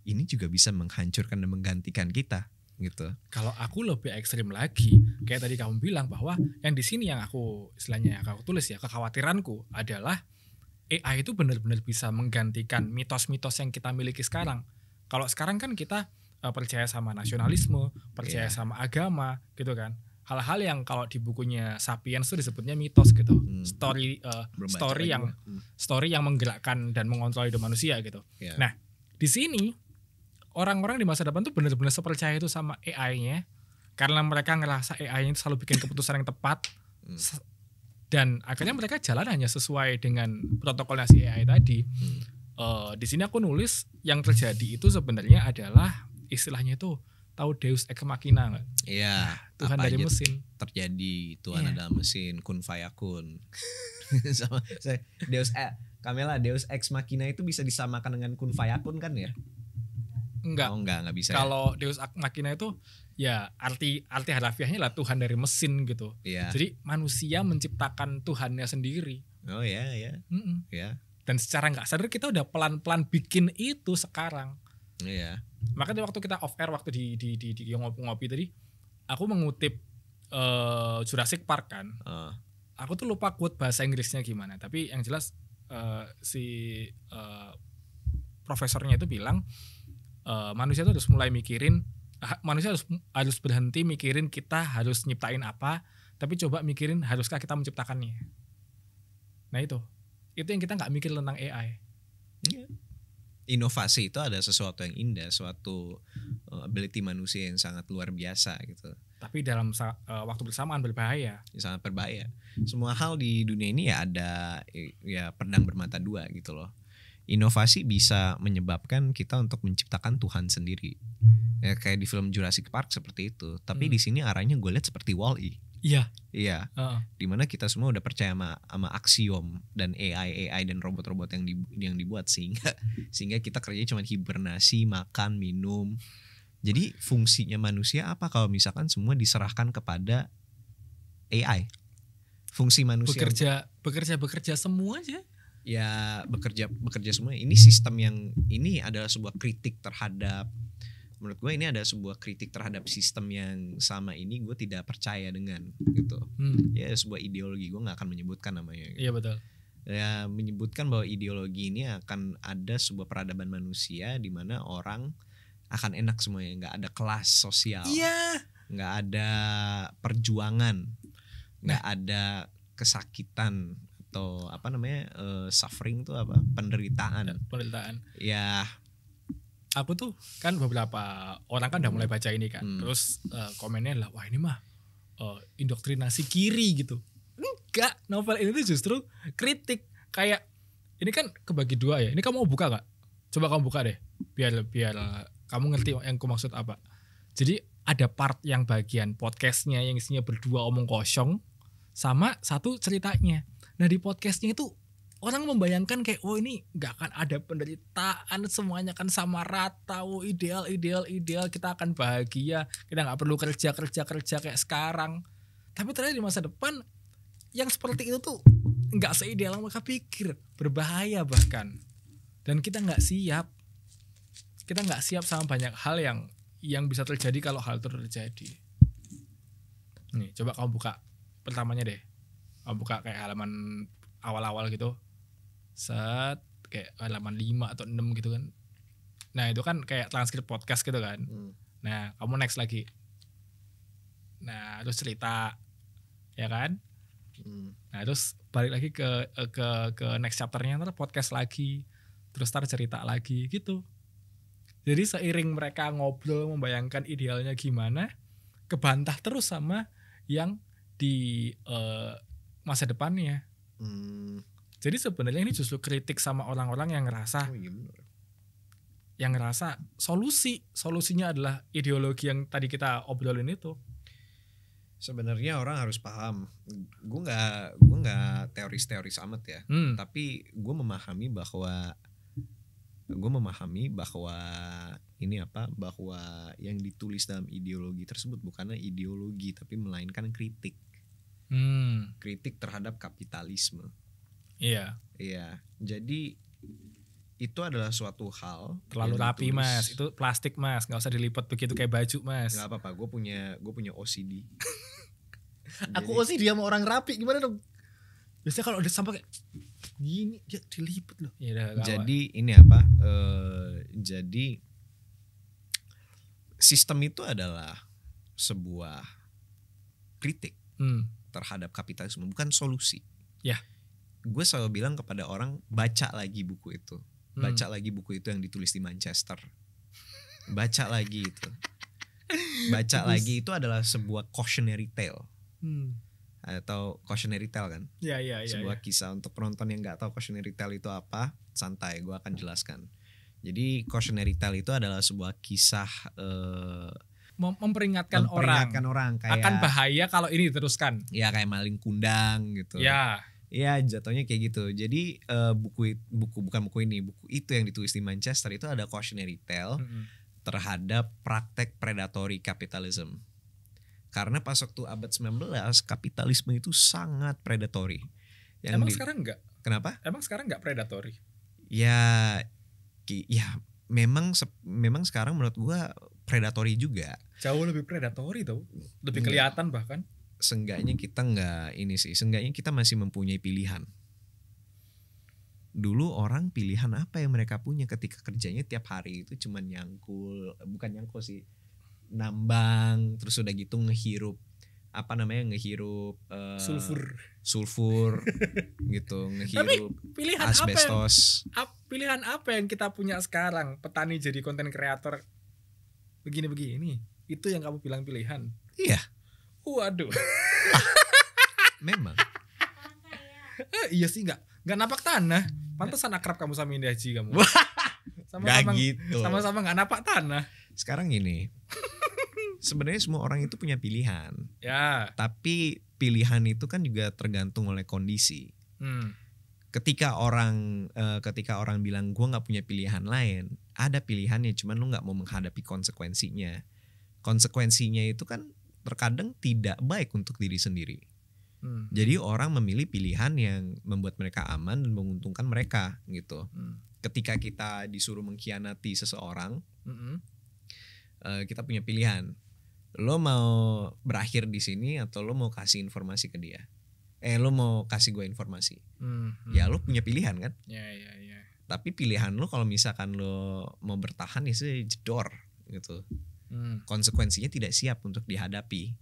ini juga bisa menghancurkan dan menggantikan kita. Gitu. Kalau aku lebih ekstrim lagi, kayak tadi kamu bilang bahwa yang di sini yang aku istilahnya aku tulis ya, kekhawatiranku adalah AI itu benar-benar bisa menggantikan mitos-mitos yang kita miliki sekarang. Kalau sekarang kan kita percaya sama nasionalisme, percaya sama agama, gitu kan. Hal-hal yang kalau di bukunya Sapiens itu disebutnya mitos gitu. Story yang menggerakkan dan mengontrol hidup manusia gitu. Yeah. Nah, di sini orang-orang di masa depan tuh benar-benar sepercaya itu sama AI-nya karena mereka ngerasa AI-nya itu selalu bikin keputusan yang tepat dan akhirnya mereka jalan hanya sesuai dengan protokolnya si AI tadi. Di sini aku nulis yang terjadi itu sebenarnya adalah istilahnya itu tahu Deus Ex Machina nggak? Iya. Tuhan dari mesin. Terjadi Tuhan adalah mesin, kun fayakun. Sama Deus Ex Machina itu bisa disamakan dengan kun fayakun kan ya? Enggak bisa. Kalau Deus Ex Machina itu ya arti harafiahnya lah Tuhan dari mesin gitu. Yeah. Jadi manusia menciptakan Tuhannya sendiri. Oh ya. Yeah. Dan secara nggak sadar kita udah pelan-pelan bikin itu sekarang. Iya. Makanya waktu kita off air waktu di ngopi tadi, aku mengutip Jurassic Park kan. Aku tuh lupa quote bahasa Inggrisnya gimana. Tapi yang jelas si profesornya itu bilang manusia tuh harus mulai mikirin, manusia harus berhenti mikirin kita harus nyiptain apa, tapi coba mikirin haruskah kita menciptakannya. Nah itu yang kita nggak mikir tentang AI. Inovasi itu ada sesuatu yang indah, suatu ability manusia yang sangat luar biasa gitu. Tapi dalam waktu bersamaan berbahaya. Sangat berbahaya. Semua hal di dunia ini ya ada ya pedang bermata dua gitu loh. Inovasi bisa menyebabkan kita untuk menciptakan Tuhan sendiri. Ya kayak di film Jurassic Park seperti itu. Tapi di sini arahnya gue lihat seperti Wall-E. Iya. Dimana kita semua udah percaya sama aksiom dan AI dan robot-robot yang dibuat sehingga kita kerjanya cuma hibernasi, makan, minum. Jadi fungsinya manusia apa kalau misalkan semua diserahkan kepada AI? Fungsi manusia bekerja semua aja. Ya bekerja semua. Ini sistem yang ini adalah sebuah kritik terhadap, menurut gue ini ada sebuah kritik terhadap sistem yang sama ini gue tidak percaya dengan gitu. Ya sebuah ideologi, gue nggak akan menyebutkan namanya gitu. Iya betul. Ya menyebutkan bahwa ideologi ini akan ada sebuah peradaban manusia di mana orang akan enak semuanya, nggak ada kelas sosial, nggak ada perjuangan, nggak ada kesakitan atau apa namanya suffering itu apa penderitaan. Penderitaan. Ya aku tuh kan beberapa orang kan udah mulai baca ini kan. Terus komennya lah, wah ini mah indoktrinasi kiri gitu. Enggak, novel ini tuh justru kritik. Kayak ini kan kebagi dua ya. Ini kamu mau buka gak? Coba kamu buka deh. Biar kamu ngerti yang aku maksud apa. Jadi ada part yang bagian podcastnya yang isinya berdua omong kosong. Sama satu ceritanya. Nah di podcastnya itu orang membayangkan kayak, oh ini gak akan ada penderitaan, semuanya kan sama rata, oh ideal, kita akan bahagia, kita gak perlu kerja kayak sekarang. Tapi ternyata di masa depan yang seperti itu tuh gak seideal yang mereka pikir, berbahaya bahkan. Dan kita gak siap sama banyak hal yang bisa terjadi kalau hal itu terjadi. Nih coba kamu buka pertamanya deh, kamu buka kayak halaman awal-awal gitu. Set kayak halaman 5 atau 6 gitu kan. Nah itu kan kayak transkrip podcast gitu kan. Nah kamu next lagi. Nah terus cerita, ya kan. Nah terus balik lagi ke next chapternya, ntar podcast lagi, terus ntar cerita lagi gitu. Jadi seiring mereka ngobrol membayangkan idealnya gimana, kebantah terus sama yang di masa depannya. Jadi sebenarnya ini justru kritik sama orang-orang yang ngerasa solusinya adalah ideologi yang tadi kita obrolin itu. Sebenarnya orang harus paham. Gue nggak teoris amat ya. Tapi gue memahami bahwa ini apa? Bahwa yang ditulis dalam ideologi tersebut bukanlah ideologi tapi melainkan kritik. Kritik terhadap kapitalisme. Iya. Jadi itu adalah suatu hal terlalu rapi mas, itu plastik mas, nggak usah dilipat begitu kayak baju mas. Nggak apa-apa, gue punya OCD. Aku OCD sama orang rapi gimana dong? Biasanya kalau udah sampai kayak gini ya dilipat loh. Jadi ini apa? Jadi sistem itu adalah sebuah kritik terhadap kapitalisme, bukan solusi. Ya. Gue selalu bilang kepada orang, baca lagi buku itu. Baca lagi buku itu yang ditulis di Manchester. Baca lagi itu. Baca lagi itu adalah sebuah cautionary tale. Atau cautionary tale kan? Iya. Sebuah kisah. Untuk penonton yang gak tahu cautionary tale itu apa, santai, gue akan jelaskan. Jadi cautionary tale itu adalah sebuah kisah memperingatkan orang kayak, akan bahaya kalau ini diteruskan. Ya kayak maling kundang gitu. Ya jatuhnya kayak gitu. Jadi buku itu yang ditulis di Manchester itu ada cautionary tale terhadap praktek predatory capitalism. Karena pas waktu abad 19 kapitalisme itu sangat predatory. Emang sekarang enggak? Kenapa? Emang sekarang enggak predatory? Ya memang sekarang menurut gua predatory juga. Jauh lebih predatory tau. Lebih kelihatan bahkan. Seenggaknya kita seenggaknya kita masih mempunyai pilihan. Dulu orang pilihan apa yang mereka punya ketika kerjanya tiap hari itu cuma nambang, terus udah gitu ngehirup sulfur gitu, ngehirup asbestos. Pilihan apa yang kita punya sekarang? Petani jadi konten kreator begini-begini. Itu yang kamu bilang pilihan. Iya. Waduh. Memang. Iya sih, nggak napak tanah. Pantesan akrab kamu sama Indah Haji kamu. Sama-sama nggak napak tanah. Sekarang gini. Sebenarnya semua orang itu punya pilihan. Ya. Tapi pilihan itu kan juga tergantung oleh kondisi. Ketika orang bilang gue nggak punya pilihan lain, ada pilihannya, cuman lu nggak mau menghadapi konsekuensinya. Konsekuensinya itu kan terkadang tidak baik untuk diri sendiri. Jadi orang memilih pilihan yang membuat mereka aman dan menguntungkan mereka gitu. Ketika kita disuruh mengkhianati seseorang, kita punya pilihan. Lo mau berakhir di sini atau lo mau kasih informasi ke dia? Lo mau kasih gue informasi? Ya lo punya pilihan kan? Ya. Tapi pilihan lo kalau misalkan lo mau bertahan ya jedor gitu. Konsekuensinya tidak siap untuk dihadapi.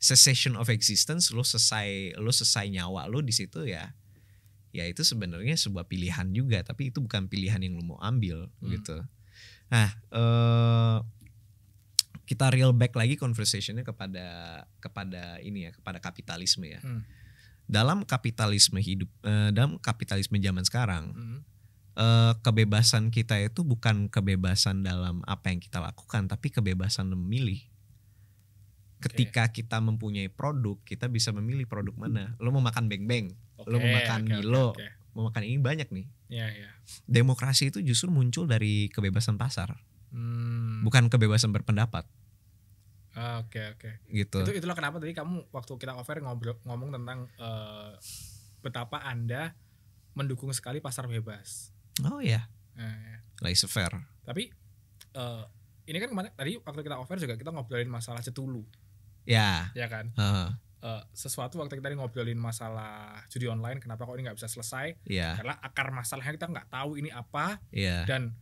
Cessation of existence, lo selesai nyawa lo di situ ya itu sebenarnya sebuah pilihan juga, tapi itu bukan pilihan yang lo mau ambil gitu. Nah, kita reel back lagi conversationnya kepada ini ya, kepada kapitalisme ya. Dalam kapitalisme dalam kapitalisme zaman sekarang, kebebasan kita itu bukan kebebasan dalam apa yang kita lakukan, tapi kebebasan memilih. Ketika kita mempunyai produk, kita bisa memilih produk mana. Lo mau makan beng-beng, lo mau makan Milo, mau makan ini banyak nih. Demokrasi itu justru muncul dari kebebasan pasar, bukan kebebasan berpendapat. Oke. Gitu. Itulah kenapa tadi kamu waktu kita offer ngomong tentang betapa Anda mendukung sekali pasar bebas. Oh ya. Laissez-faire. Tapi ini kan kemarin tadi waktu kita offer juga kita ngobrolin masalah cetulu. Ya kan. Sesuatu waktu kita ngobrolin masalah judi online, kenapa kok ini nggak bisa selesai? Karena akar masalahnya kita nggak tahu ini apa, dan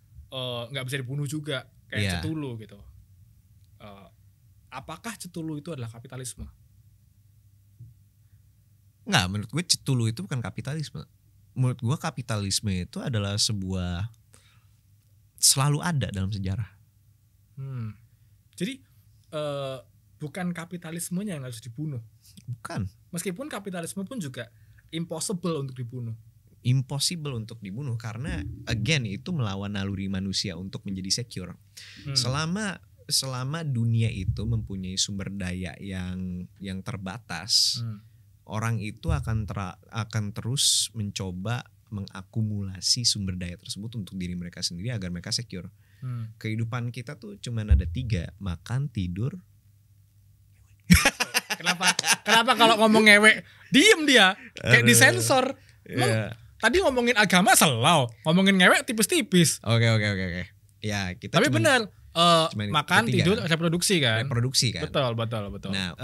nggak bisa dibunuh juga kayak cetulu gitu. Apakah cetulu itu adalah kapitalisme? Nggak, menurut gue cetulu itu bukan kapitalisme. Menurut gue kapitalisme itu adalah sebuah selalu ada dalam sejarah. Jadi bukan kapitalismenya yang harus dibunuh. Bukan. Meskipun kapitalisme pun juga impossible untuk dibunuh. Impossible untuk dibunuh karena again itu melawan naluri manusia untuk menjadi secure. Selama dunia itu mempunyai sumber daya yang terbatas, orang itu akan terus mencoba mengakumulasi sumber daya tersebut untuk diri mereka sendiri agar mereka secure. Kehidupan kita tuh cuman ada 3, makan, tidur. Kenapa kalau ngomong ngewek diem dia kayak disensor. Tadi ngomongin agama selalu, ngomongin ngewek tipis-tipis. Oke. Ya kita. Tapi benar. Makan, tidur, reproduksi kan? Reproduksi kan. Betul. Nah,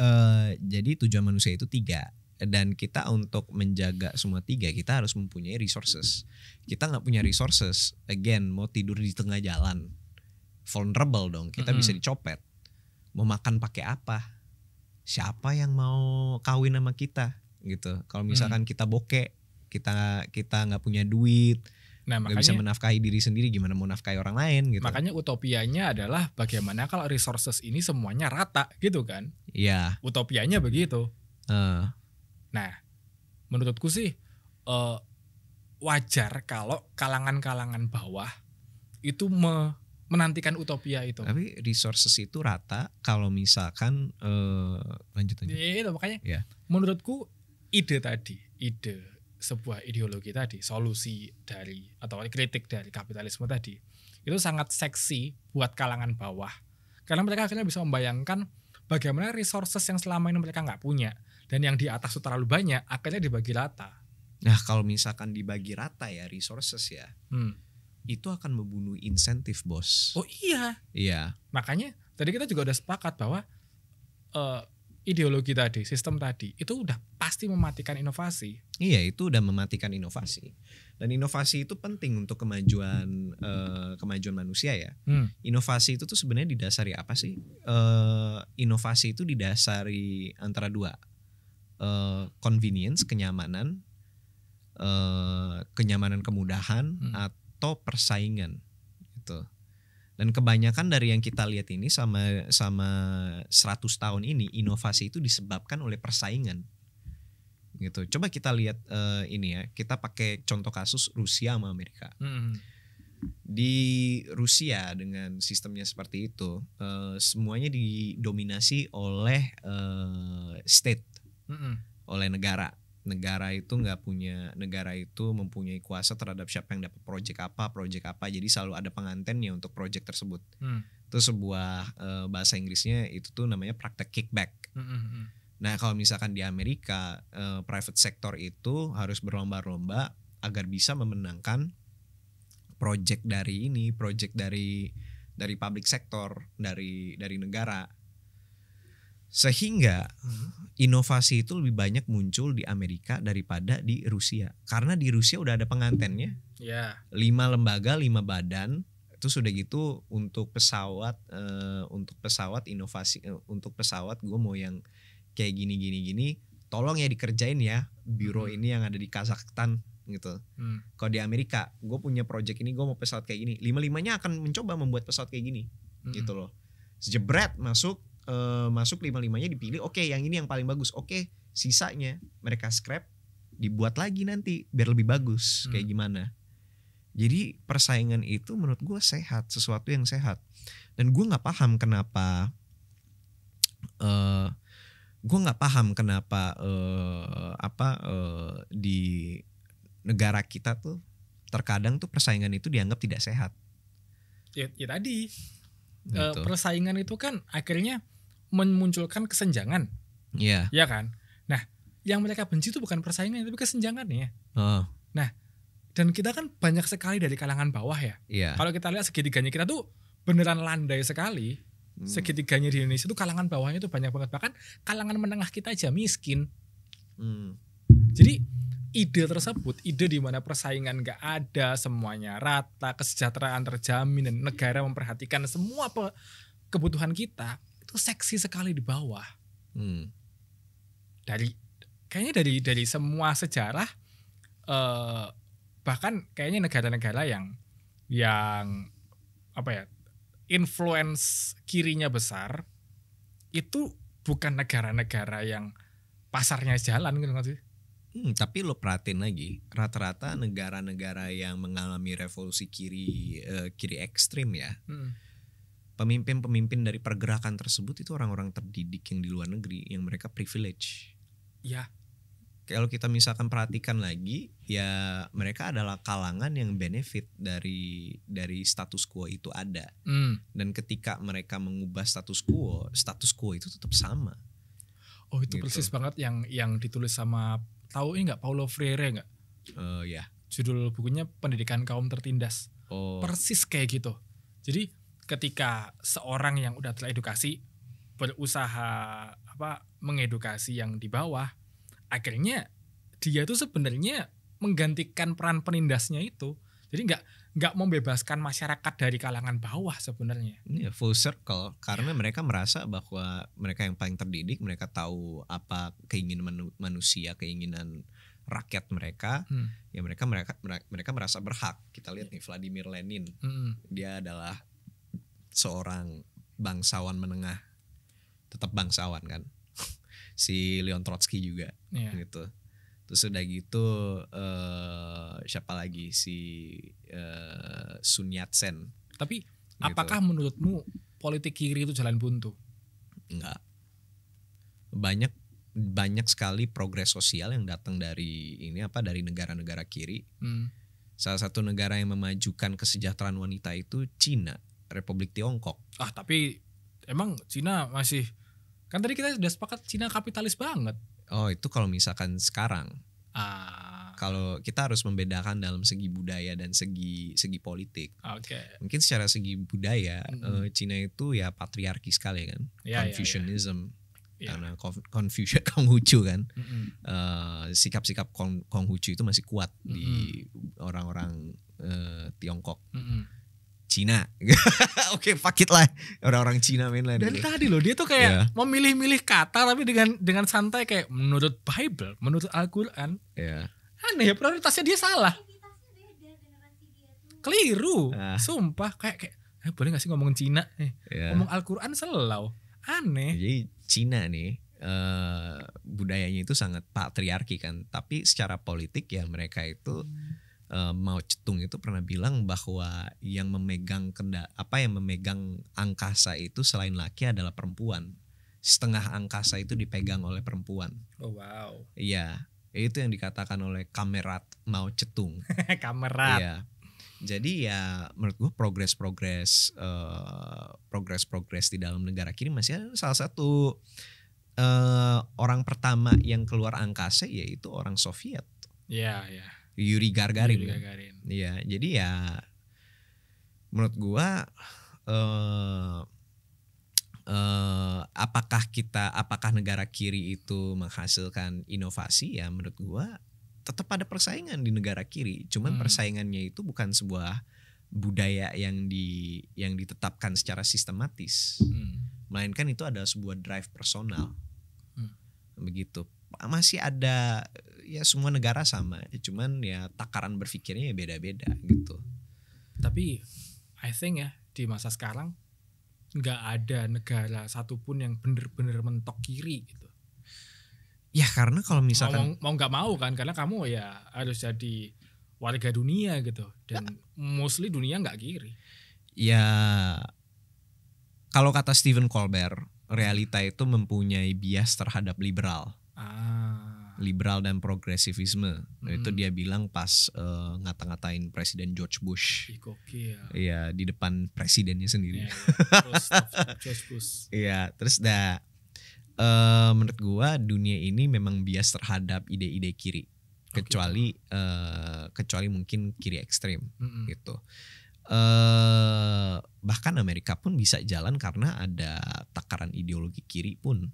jadi tujuan manusia itu 3. Dan kita untuk menjaga semua 3 kita harus mempunyai resources. Kita nggak punya resources, again mau tidur di tengah jalan, vulnerable dong. Kita bisa dicopet. Mau makan pakai apa? Siapa yang mau kawin sama kita? Gitu. Kalau misalkan kita bokeh, kita nggak punya duit. Nah, makanya, gak bisa menafkahi diri sendiri, gimana mau nafkahi orang lain gitu. Makanya utopianya adalah bagaimana kalau resources ini semuanya rata gitu kan. Iya. Utopianya begitu. Nah, menurutku sih wajar kalau kalangan-kalangan bawah itu menantikan utopia itu. Tapi resources itu rata kalau misalkan lanjut aja. Itu makanya menurutku ide sebuah ideologi tadi, solusi dari atau kritik dari kapitalisme tadi itu sangat seksi buat kalangan bawah karena mereka akhirnya bisa membayangkan bagaimana resources yang selama ini mereka nggak punya dan yang di atas itu terlalu banyak akhirnya dibagi rata. Nah kalau misalkan dibagi rata ya resources ya, itu akan membunuh insentif bos. Oh iya. Makanya tadi kita juga udah sepakat bahwa ideologi tadi, sistem tadi itu udah pasti mematikan inovasi. Iya, itu udah mematikan inovasi. Dan inovasi itu penting untuk kemajuan manusia ya. Inovasi itu tuh sebenarnya didasari apa sih? Inovasi itu didasari antara 2. Convenience, kenyamanan kemudahan atau persaingan gitu. Dan kebanyakan dari yang kita lihat ini sama 100 tahun ini inovasi itu disebabkan oleh persaingan gitu. Coba kita lihat ini ya, kita pakai contoh kasus Rusia sama Amerika. Di Rusia dengan sistemnya seperti itu, semuanya didominasi oleh state, oleh negara. Negara itu mempunyai kuasa terhadap siapa yang dapat proyek apa. Jadi selalu ada pengantennya untuk proyek tersebut. Itu sebuah bahasa Inggrisnya itu tuh namanya praktek kickback. Nah kalau misalkan di Amerika private sector itu harus berlomba-lomba agar bisa memenangkan proyek dari public sector, dari negara. Sehingga inovasi itu lebih banyak muncul di Amerika daripada di Rusia. Karena di Rusia udah ada pengantennya. 5 lembaga, 5 badan. Itu sudah gitu untuk pesawat inovasi, untuk pesawat gue mau yang kayak gini. Tolong ya dikerjain ya biro ini yang ada di Kazakhstan. gitu. Kalau di Amerika, gue punya project ini, gue mau pesawat kayak gini, 5-5-nya akan mencoba membuat pesawat kayak gini, gitu loh. Jebret masuk 5-5-nya dipilih, oke, yang ini yang paling bagus, oke, sisanya mereka scrap, dibuat lagi nanti biar lebih bagus kayak gimana. Jadi persaingan itu menurut gue sehat, sesuatu yang sehat. Dan gue nggak paham kenapa di negara kita tuh terkadang tuh persaingan itu dianggap tidak sehat. Ya tadi gitu. Persaingan itu kan akhirnya memunculkan kesenjangan, ya kan. Nah, yang mereka benci itu bukan persaingan tapi kesenjangannya. Nah, dan kita kan banyak sekali dari kalangan bawah ya. Kalau kita lihat segitiganya kita tuh beneran landai sekali. Segitiganya di Indonesia tuh kalangan bawahnya tuh banyak banget, bahkan kalangan menengah kita aja miskin. Jadi ide tersebut, ide di mana persaingan gak ada, semuanya rata, kesejahteraan terjamin dan negara memperhatikan semua kebutuhan kita, itu seksi sekali di bawah. Dari semua sejarah, bahkan kayaknya negara-negara yang apa ya, influence kirinya besar itu bukan negara-negara yang pasarnya jalan gitu nggak sih? Tapi lo perhatiin lagi, rata-rata negara-negara yang mengalami revolusi kiri ekstrim ya, pemimpin-pemimpin dari pergerakan tersebut itu orang-orang terdidik yang di luar negeri, yang mereka privilege. Ya. Kalau kita misalkan perhatikan lagi, ya mereka adalah kalangan yang benefit dari status quo itu ada. Dan ketika mereka mengubah status quo itu tetap sama. Oh itu gitu. Persis banget yang ditulis sama, tahu nggak Paulo Freire nggak? Ya. Judul bukunya Pendidikan Kaum Tertindas. Persis kayak gitu. Jadi ketika seorang yang udah teredukasi berusaha mengedukasi yang di bawah, akhirnya dia tuh sebenarnya menggantikan peran penindasnya itu. Jadi nggak membebaskan masyarakat dari kalangan bawah sebenarnya. Ini full circle, karena mereka merasa bahwa mereka yang paling terdidik, mereka tahu apa keinginan manusia, keinginan rakyat mereka. Ya mereka merasa berhak. Kita lihat nih Vladimir Lenin, dia adalah seorang bangsawan menengah, tetap bangsawan kan. Si Leon Trotsky juga, gitu. Terus udah gitu siapa lagi, si Sun Yat-sen. Tapi gitu. Apakah menurutmu politik kiri itu jalan buntu? Enggak. Banyak sekali progres sosial yang datang dari negara-negara kiri. Salah satu negara yang memajukan kesejahteraan wanita itu Cina, Republik Tiongkok. Tapi emang Cina masih, kan tadi kita sudah sepakat Cina kapitalis banget. Oh itu kalau misalkan sekarang. Kalau kita harus membedakan dalam segi budaya dan segi politik. Mungkin secara segi budaya Cina itu ya patriarki sekali kan. Confucianism. Karena Konghucu kan. Sikap-sikap Konghucu itu masih kuat di orang-orang Tiongkok. Cina. Oke, fuck it lah. Orang-orang Cina main lah. Dari tadi loh dia tuh kayak memilih-milih kata tapi dengan santai, kayak menurut Bible, menurut Al-Qur'an. Aneh ya, prioritasnya dia salah. Keliru. Sumpah kayak boleh gak sih ngomongin Cina? Ngomong Al-Qur'an selau. Aneh. Jadi Cina nih budayanya itu sangat patriarki kan, tapi secara politik ya mereka itu Mao Zedong itu pernah bilang bahwa yang memegang angkasa itu selain laki adalah perempuan. Setengah angkasa itu dipegang oleh perempuan. Oh wow. Iya, itu yang dikatakan oleh Kamerat Mao Zedong. Kamerat. Iya. Jadi ya menurut gue progres di dalam negara kiri masih salah satu orang pertama yang keluar angkasa yaitu orang Soviet. Iya. Yuri Gagarin. Iya, jadi ya menurut gua apakah negara kiri itu menghasilkan inovasi? Ya menurut gua tetap ada persaingan di negara kiri. Cuman persaingannya itu bukan sebuah budaya yang ditetapkan secara sistematis. Melainkan itu adalah sebuah drive personal. Begitu. Masih ada ya semua negara sama, cuman ya takaran berpikirnya ya beda-beda gitu. Tapi I think ya di masa sekarang nggak ada negara satupun yang bener-bener mentok kiri gitu. Ya karena kalau misalkan mau nggak mau kan, karena kamu ya harus jadi warga dunia gitu, dan mostly dunia nggak kiri. Ya kalau kata Stephen Colbert, realita itu mempunyai bias terhadap liberal. Liberal dan progresivisme. Itu dia bilang pas ngata-ngatain Presiden George Bush. Iya, di depan presidennya sendiri. George Bush. Iya, terus menurut gua dunia ini memang bias terhadap ide-ide kiri. Kecuali mungkin kiri ekstrim gitu. Bahkan Amerika pun bisa jalan karena ada takaran ideologi kiri pun.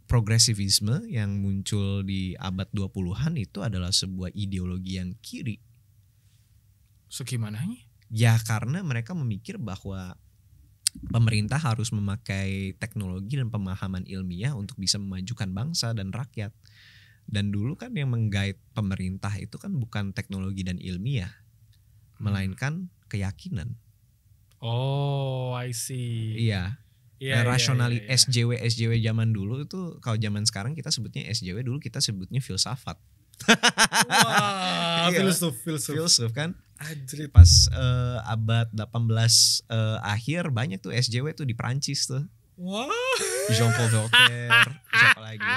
Progresivisme yang muncul di abad 20-an itu adalah sebuah ideologi yang kiri. Segimananya? Ya karena mereka memikir bahwa pemerintah harus memakai teknologi dan pemahaman ilmiah untuk bisa memajukan bangsa dan rakyat. Dan dulu kan yang meng-guide pemerintah itu kan bukan teknologi dan ilmiah, melainkan keyakinan. Oh, I see. Iya. SJW zaman dulu itu, kalau zaman sekarang kita sebutnya SJW, dulu kita sebutnya filsafat. Wah, filsuf kan. Ajrit. Pas abad 18 akhir banyak tuh SJW tuh di Prancis tuh. Wah. Jean-Paul Voltaire, siapa lagi?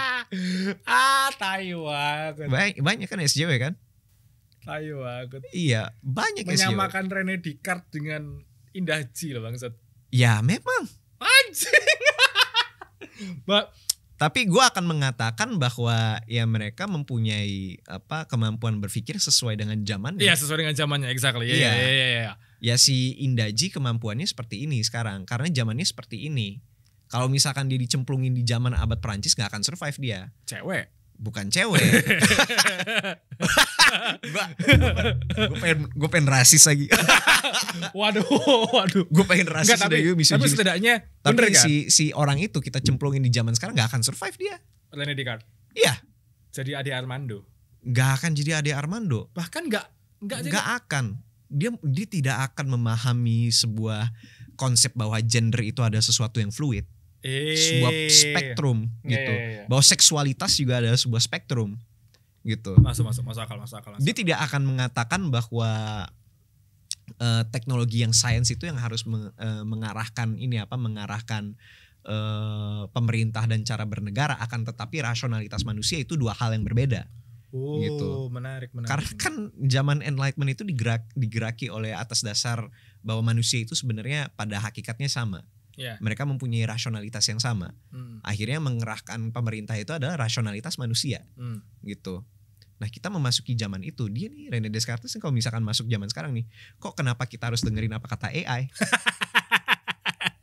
Taiwan. Banyak kan SJW kan? Taiwan. Iya, banyak SJW. Menyamakan René Descartes dengan Indaji loh bangsat. Ya memang. Anjing. Tapi gue akan mengatakan bahwa ya mereka mempunyai kemampuan berpikir sesuai dengan zamannya. Iya, sesuai dengan zamannya, exactly. Iya. Ya si Indaji kemampuannya seperti ini sekarang karena zamannya seperti ini. Kalau misalkan dia dicemplungin di zaman abad Prancis gak akan survive dia. Cewek. Bukan cewek. Gue pengen rasis lagi. Waduh. Gue pengen rasis. Tapi setidaknya bener kan? Si orang itu kita cemplungin di zaman sekarang gak akan survive dia. René Descartes. Iya. Jadi Ade Armando. Gak akan jadi Ade Armando. Bahkan gak akan. Dia tidak akan memahami sebuah konsep bahwa gender itu ada sesuatu yang fluid. Sebuah spektrum gitu. Bahwa seksualitas juga ada sebuah spektrum gitu. Masuk akal. Dia tidak akan mengatakan bahwa teknologi yang sains itu yang harus mengarahkan pemerintah dan cara bernegara, akan tetapi rasionalitas manusia itu dua hal yang berbeda. Gitu. Menarik. Karena kan zaman Enlightenment itu digeraki oleh atas dasar bahwa manusia itu sebenarnya pada hakikatnya sama. Yeah. Mereka mempunyai rasionalitas yang sama. Akhirnya mengerahkan pemerintah itu adalah rasionalitas manusia. Gitu. Nah, kita memasuki zaman itu. Dia nih René Descartes kalau misalkan masuk zaman sekarang nih, kok kenapa kita harus dengerin apa kata AI?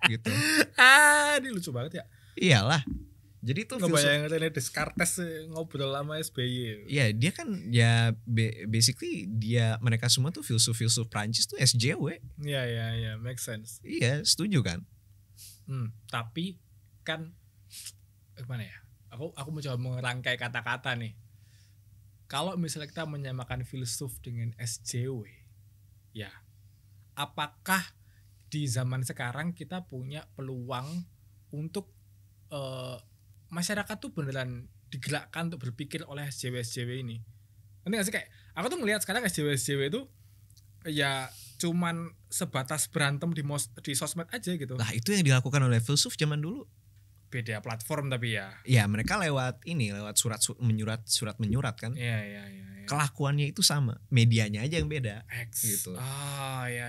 Gitu. Ini lucu banget ya. Iyalah. Jadi tuh ngebayangin René Descartes ngobrol sama SBY. Iya, dia kan ya basically mereka semua tuh filsuf Prancis tuh SJW. Iya, make sense. Iya, setuju kan? Tapi kan gimana ya? Aku mencoba merangkai kata-kata nih. Kalau misalnya kita menyamakan filsuf dengan SJW, ya, apakah di zaman sekarang kita punya peluang untuk masyarakat tuh beneran digerakkan untuk berpikir oleh SJW ini? Nanti gak sih, kayak aku tuh ngelihat sekarang SJW itu ya cuman sebatas berantem di sosmed aja gitu. Nah, itu yang dilakukan oleh filsuf zaman dulu. Beda platform tapi ya. Ya, mereka lewat surat menyurat kan. Iya. Kelakuannya itu sama, medianya aja yang beda. Gitu. Iya.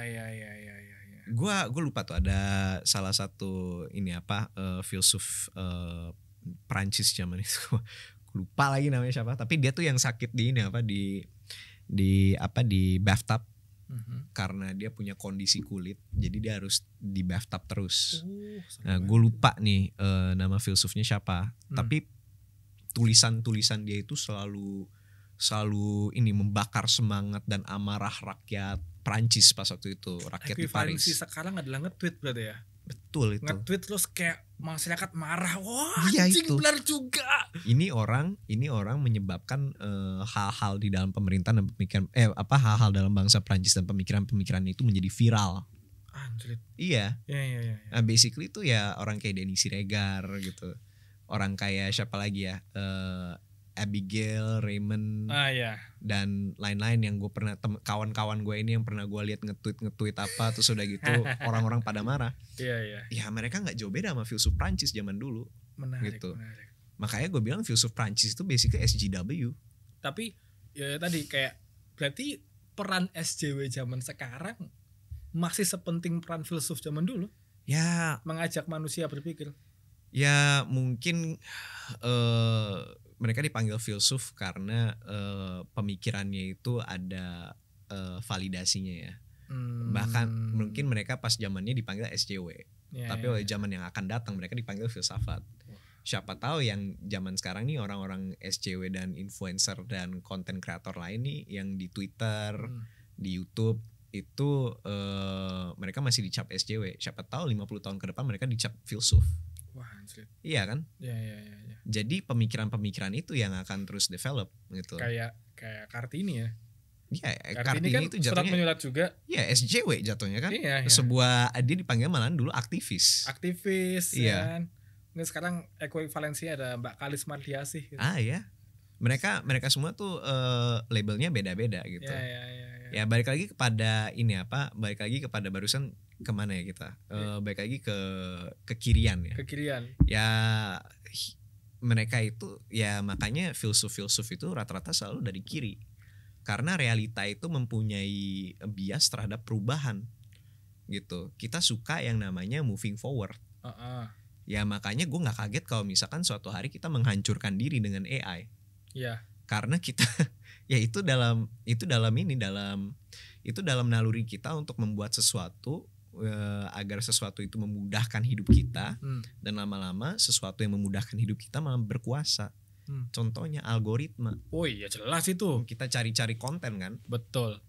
Gua lupa tuh ada salah satu filsuf Prancis zaman itu. Lupa lagi namanya siapa, tapi dia tuh yang sakit di bathtub. Karena dia punya kondisi kulit, jadi dia harus di bathtub terus. Nah, gue lupa nih nama filsufnya siapa. Tapi tulisan dia itu selalu membakar semangat dan amarah rakyat Prancis pas waktu itu, rakyat di Paris. Equivalensi sekarang adalah nge-tweet berarti ya. Betul itu. Nge-tweet terus kayak masyarakat marah. Wah, Iya, anjing, itu. benar juga. Ini orang menyebabkan hal-hal di dalam pemerintahan dan pemikiran hal-hal dalam bangsa Prancis dan pemikiran-pemikiran itu menjadi viral. Anjir. Iya. Iya. Nah, basically itu ya orang kayak Denny Siregar gitu. Orang kayak siapa lagi ya? Abigail, Raymond, Iya. dan lain-lain yang gue pernah kawan-kawan gue ini yang pernah gue lihat nge-tweet apa terus udah gitu orang-orang pada marah. Iya. Ya mereka nggak jauh beda sama filsuf Prancis zaman dulu. Menarik. Makanya gue bilang filsuf Prancis itu basically SJW. Tapi ya tadi kayak berarti peran SJW zaman sekarang masih sepenting peran filsuf zaman dulu. Ya, mengajak manusia berpikir. Ya mungkin mereka dipanggil filsuf karena pemikirannya itu ada validasinya ya. Bahkan mungkin mereka pas zamannya dipanggil SJW. Tapi oleh zaman yang akan datang mereka dipanggil filsafat. Siapa tahu yang zaman sekarang nih orang-orang SJW dan influencer dan konten kreator lain nih yang di Twitter, di YouTube itu mereka masih dicap SJW. Siapa tahu 50 tahun ke depan mereka dicap filsuf. Wah, anjir. Iya kan? Iya. Jadi pemikiran-pemikiran itu yang akan terus develop gitu. Kayak Kartini ya. Iya, Kartini kan itu jatuhnya menyurat juga. Iya, SJW jatuhnya kan. Iya. Sebuah dia dipanggil malahan dulu aktivis. Iya. Kan. Ini sekarang ekuivalensinya ada Mbak Kalis Mardiasih gitu. Iya. Mereka semua tuh labelnya beda-beda gitu. Iya. Ya balik lagi kepada balik lagi kepada barusan kemana ya kita? Balik lagi ke kirian ya. Ke kirian. Ya mereka itu ya makanya filsuf-filsuf itu rata-rata selalu dari kiri. Karena realita itu mempunyai bias terhadap perubahan gitu. Kita suka yang namanya moving forward. Ya makanya gue nggak kaget kalau misalkan suatu hari kita menghancurkan diri dengan AI. Iya. Karena kita ya itu dalam naluri kita untuk membuat sesuatu agar sesuatu itu memudahkan hidup kita dan lama-lama sesuatu yang memudahkan hidup kita malah berkuasa. Contohnya algoritma. Oh iya jelas itu. Kita cari-cari konten kan. Betul.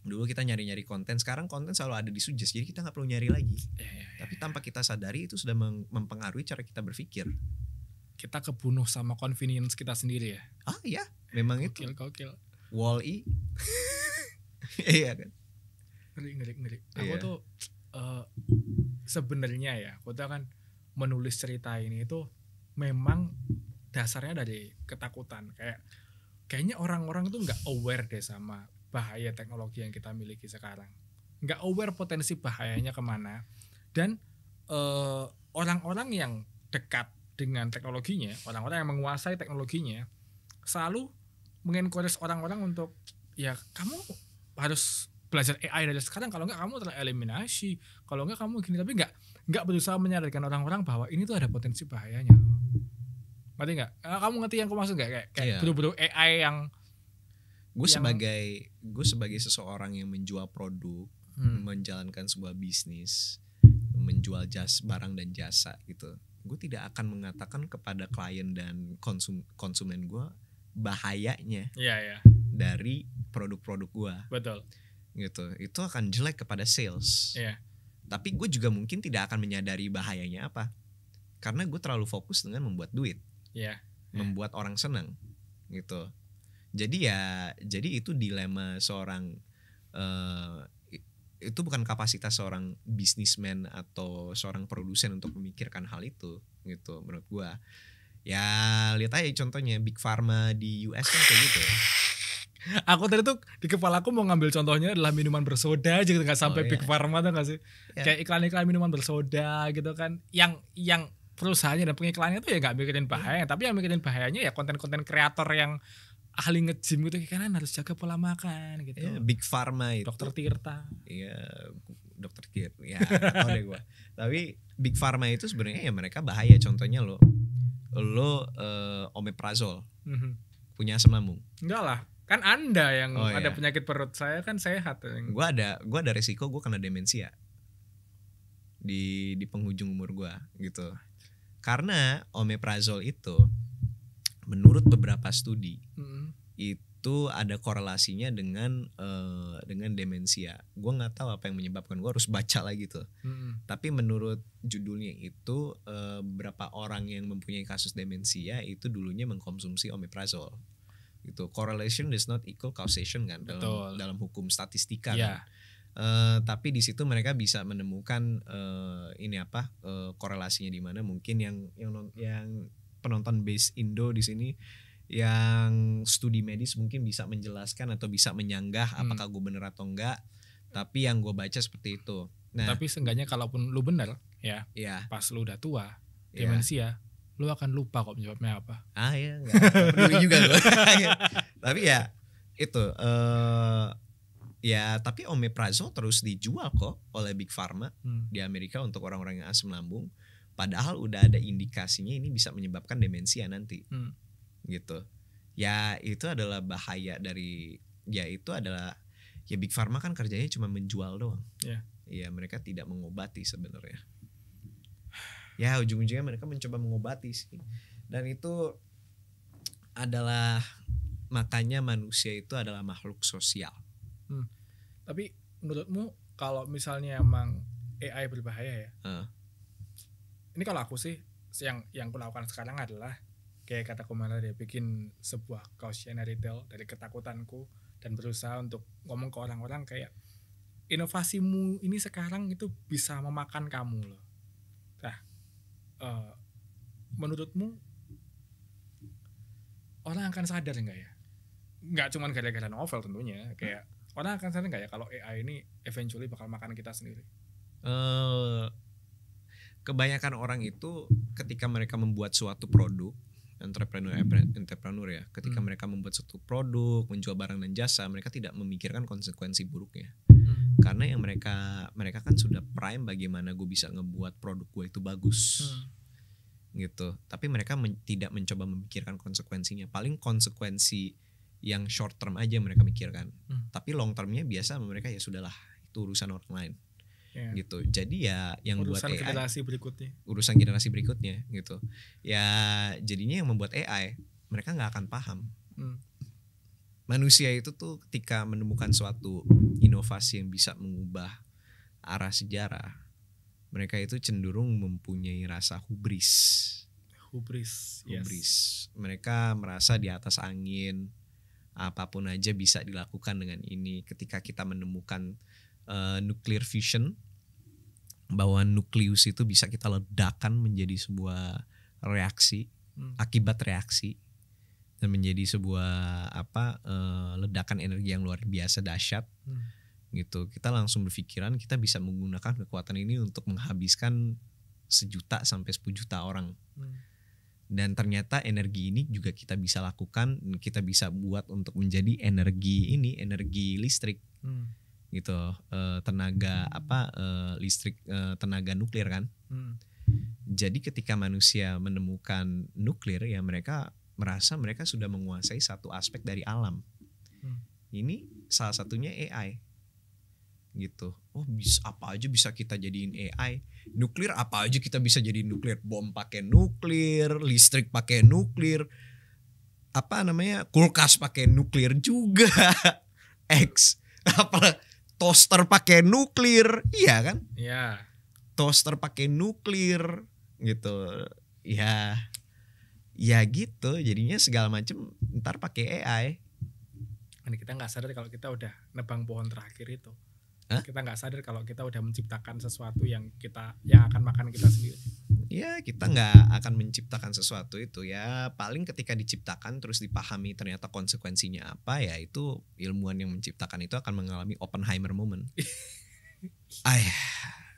Dulu kita nyari-nyari konten, sekarang konten selalu ada di suggest, jadi kita nggak perlu nyari lagi. Tapi tanpa kita sadari itu sudah mempengaruhi cara kita berpikir. Kita kebunuh sama convenience kita sendiri ya. Ah iya, memang gokil. Wall-E. Iya kan. Ngeri. Aku tuh sebenarnya ya, aku tuh kan menulis cerita ini itu memang dasarnya dari ketakutan. Kayaknya orang-orang tuh nggak aware deh sama bahaya teknologi yang kita miliki sekarang. Nggak aware potensi bahayanya kemana. Dan orang-orang yang dekat dengan teknologinya, orang-orang yang menguasai teknologinya, selalu mengencourage orang-orang untuk ya kamu harus belajar AI dari sekarang, kalau enggak kamu tereliminasi, kalau enggak kamu gini, tapi enggak berusaha menyadarkan orang-orang bahwa ini tuh ada potensi bahayanya loh. Ngerti enggak? Kamu ngerti yang aku maksud enggak? Kayak buru-buru AI yang gue sebagai seseorang yang menjual produk, menjalankan sebuah bisnis, menjual barang dan jasa gitu. Gue tidak akan mengatakan kepada klien dan konsumen gue bahayanya dari produk-produk gue. Betul. Gitu. Itu akan jelek kepada sales. Tapi gue juga mungkin tidak akan menyadari bahayanya apa. Karena gue terlalu fokus dengan membuat duit. Membuat orang senang gitu. Jadi itu dilema seorang itu bukan kapasitas seorang businessman atau seorang produsen untuk memikirkan hal itu gitu menurut gue. Ya lihat aja contohnya Big Pharma di US kan kayak gitu. Aku tadi tuh di kepala aku mau ngambil contohnya adalah minuman bersoda aja gitu, nggak sampai Big Pharma tuh nggak sih? Kayak iklan-iklan minuman bersoda gitu kan, yang perusahaannya dan pengiklannya tuh ya nggak mikirin bahaya, tapi yang mikirin bahayanya ya konten-konten kreator yang ahli nge-gym gitu, kan harus jaga pola makan gitu. Big Pharma itu Dokter Tirta. Iya, Dokter Tirta. Ya, tahu deh gue. Tapi Big Pharma itu sebenarnya ya mereka bahaya. Contohnya lo omeprazole. Punya asam lambung. Enggak lah. Kan Anda yang ada penyakit perut, saya kan sehat. Gue ada resiko gue kena demensia di penghujung umur gue gitu. Karena omeprazole itu menurut beberapa studi itu itu ada korelasinya dengan demensia. Gue nggak tahu apa yang menyebabkan, gue harus baca lagi tuh. Tapi menurut judulnya itu beberapa orang yang mempunyai kasus demensia itu dulunya mengkonsumsi omeprazole. Gitu. Correlation does not equal causation kan dalam hukum statistika. Yeah. Kan? Tapi di situ mereka bisa menemukan korelasinya di mana. Mungkin yang penonton base Indo di sini yang studi medis mungkin bisa menjelaskan atau bisa menyanggah apakah gue bener atau enggak. Tapi yang gue baca seperti itu. Nah, tapi seenggaknya kalaupun lu bener ya, pas lu udah tua, demensia, lu akan lupa kok penyebabnya apa. Ya nggak peduli juga gue. Tapi ya itu tapi omeprazole terus dijual kok oleh Big Pharma di Amerika untuk orang-orang yang asam lambung. Padahal udah ada indikasinya ini bisa menyebabkan demensia nanti. Gitu. Ya itu adalah bahaya dari itu adalah Big Pharma kan kerjanya cuma menjual doang. Ya mereka tidak mengobati sebenarnya. Ya ujung-ujungnya mereka mencoba mengobati sih. Dan itu adalah makanya manusia itu adalah makhluk sosial. Tapi menurutmu kalau misalnya emang AI berbahaya ya? Ini kalau aku sih yang aku lakukan sekarang adalah kayak kata Komala dia bikin sebuah cautionary tale dari ketakutanku dan berusaha untuk ngomong ke orang-orang kayak inovasimu ini sekarang itu bisa memakan kamu loh. Nah, menurutmu orang akan sadar nggak ya? Nggak cuma gara-gara novel tentunya, kayak orang akan sadar nggak ya kalau AI ini eventually bakal makan kita sendiri? Kebanyakan orang itu ketika mereka membuat suatu produk, entrepreneur ya, ketika mereka membuat suatu produk, menjual barang dan jasa, mereka tidak memikirkan konsekuensi buruknya. Karena yang mereka kan sudah prime bagaimana gue bisa ngebuat produk gue itu bagus. Gitu. Tapi mereka tidak mencoba memikirkan konsekuensinya. Paling konsekuensi yang short term aja mereka mikirkan. Tapi long termnya biasa mereka ya sudahlah, itu urusan orang lain. Gitu. Jadi ya yang urusan buat AI, urusan generasi berikutnya gitu. Ya jadinya yang membuat AI mereka nggak akan paham. Manusia itu tuh ketika menemukan suatu inovasi yang bisa mengubah arah sejarah, mereka itu cenderung mempunyai rasa hubris. Mereka merasa di atas angin, apapun aja bisa dilakukan dengan ini. Ketika kita menemukan nuclear fusion, bahwa nukleus itu bisa kita ledakan menjadi sebuah reaksi, akibat reaksi, dan menjadi sebuah ledakan energi yang luar biasa dahsyat. Gitu. Kita langsung berpikiran kita bisa menggunakan kekuatan ini untuk menghabiskan 1 juta sampai 10 juta orang. Dan ternyata energi ini juga kita bisa lakukan, kita bisa buat untuk menjadi energi listrik. Gitu, tenaga listrik, tenaga nuklir kan. Jadi ketika manusia menemukan nuklir ya mereka merasa mereka sudah menguasai satu aspek dari alam. Ini salah satunya AI. Gitu. Oh bisa apa aja bisa kita jadiin AI. Nuklir apa aja kita bisa jadiin nuklir. Bom pakai nuklir, listrik pakai nuklir. Kulkas pakai nuklir juga. Toaster pakai nuklir, iya kan? Iya. Toaster pakai nuklir, gitu. Ya gitu. Jadinya segala macam ntar pakai AI. Ini kita nggak sadar kalau kita udah nebang pohon terakhir itu. Kita nggak sadar kalau kita udah menciptakan sesuatu yang akan makan kita sendiri. Ya kita nggak akan menciptakan sesuatu itu ya, paling ketika diciptakan terus dipahami ternyata konsekuensinya apa, ya itu ilmuwan yang menciptakan itu akan mengalami Oppenheimer moment. I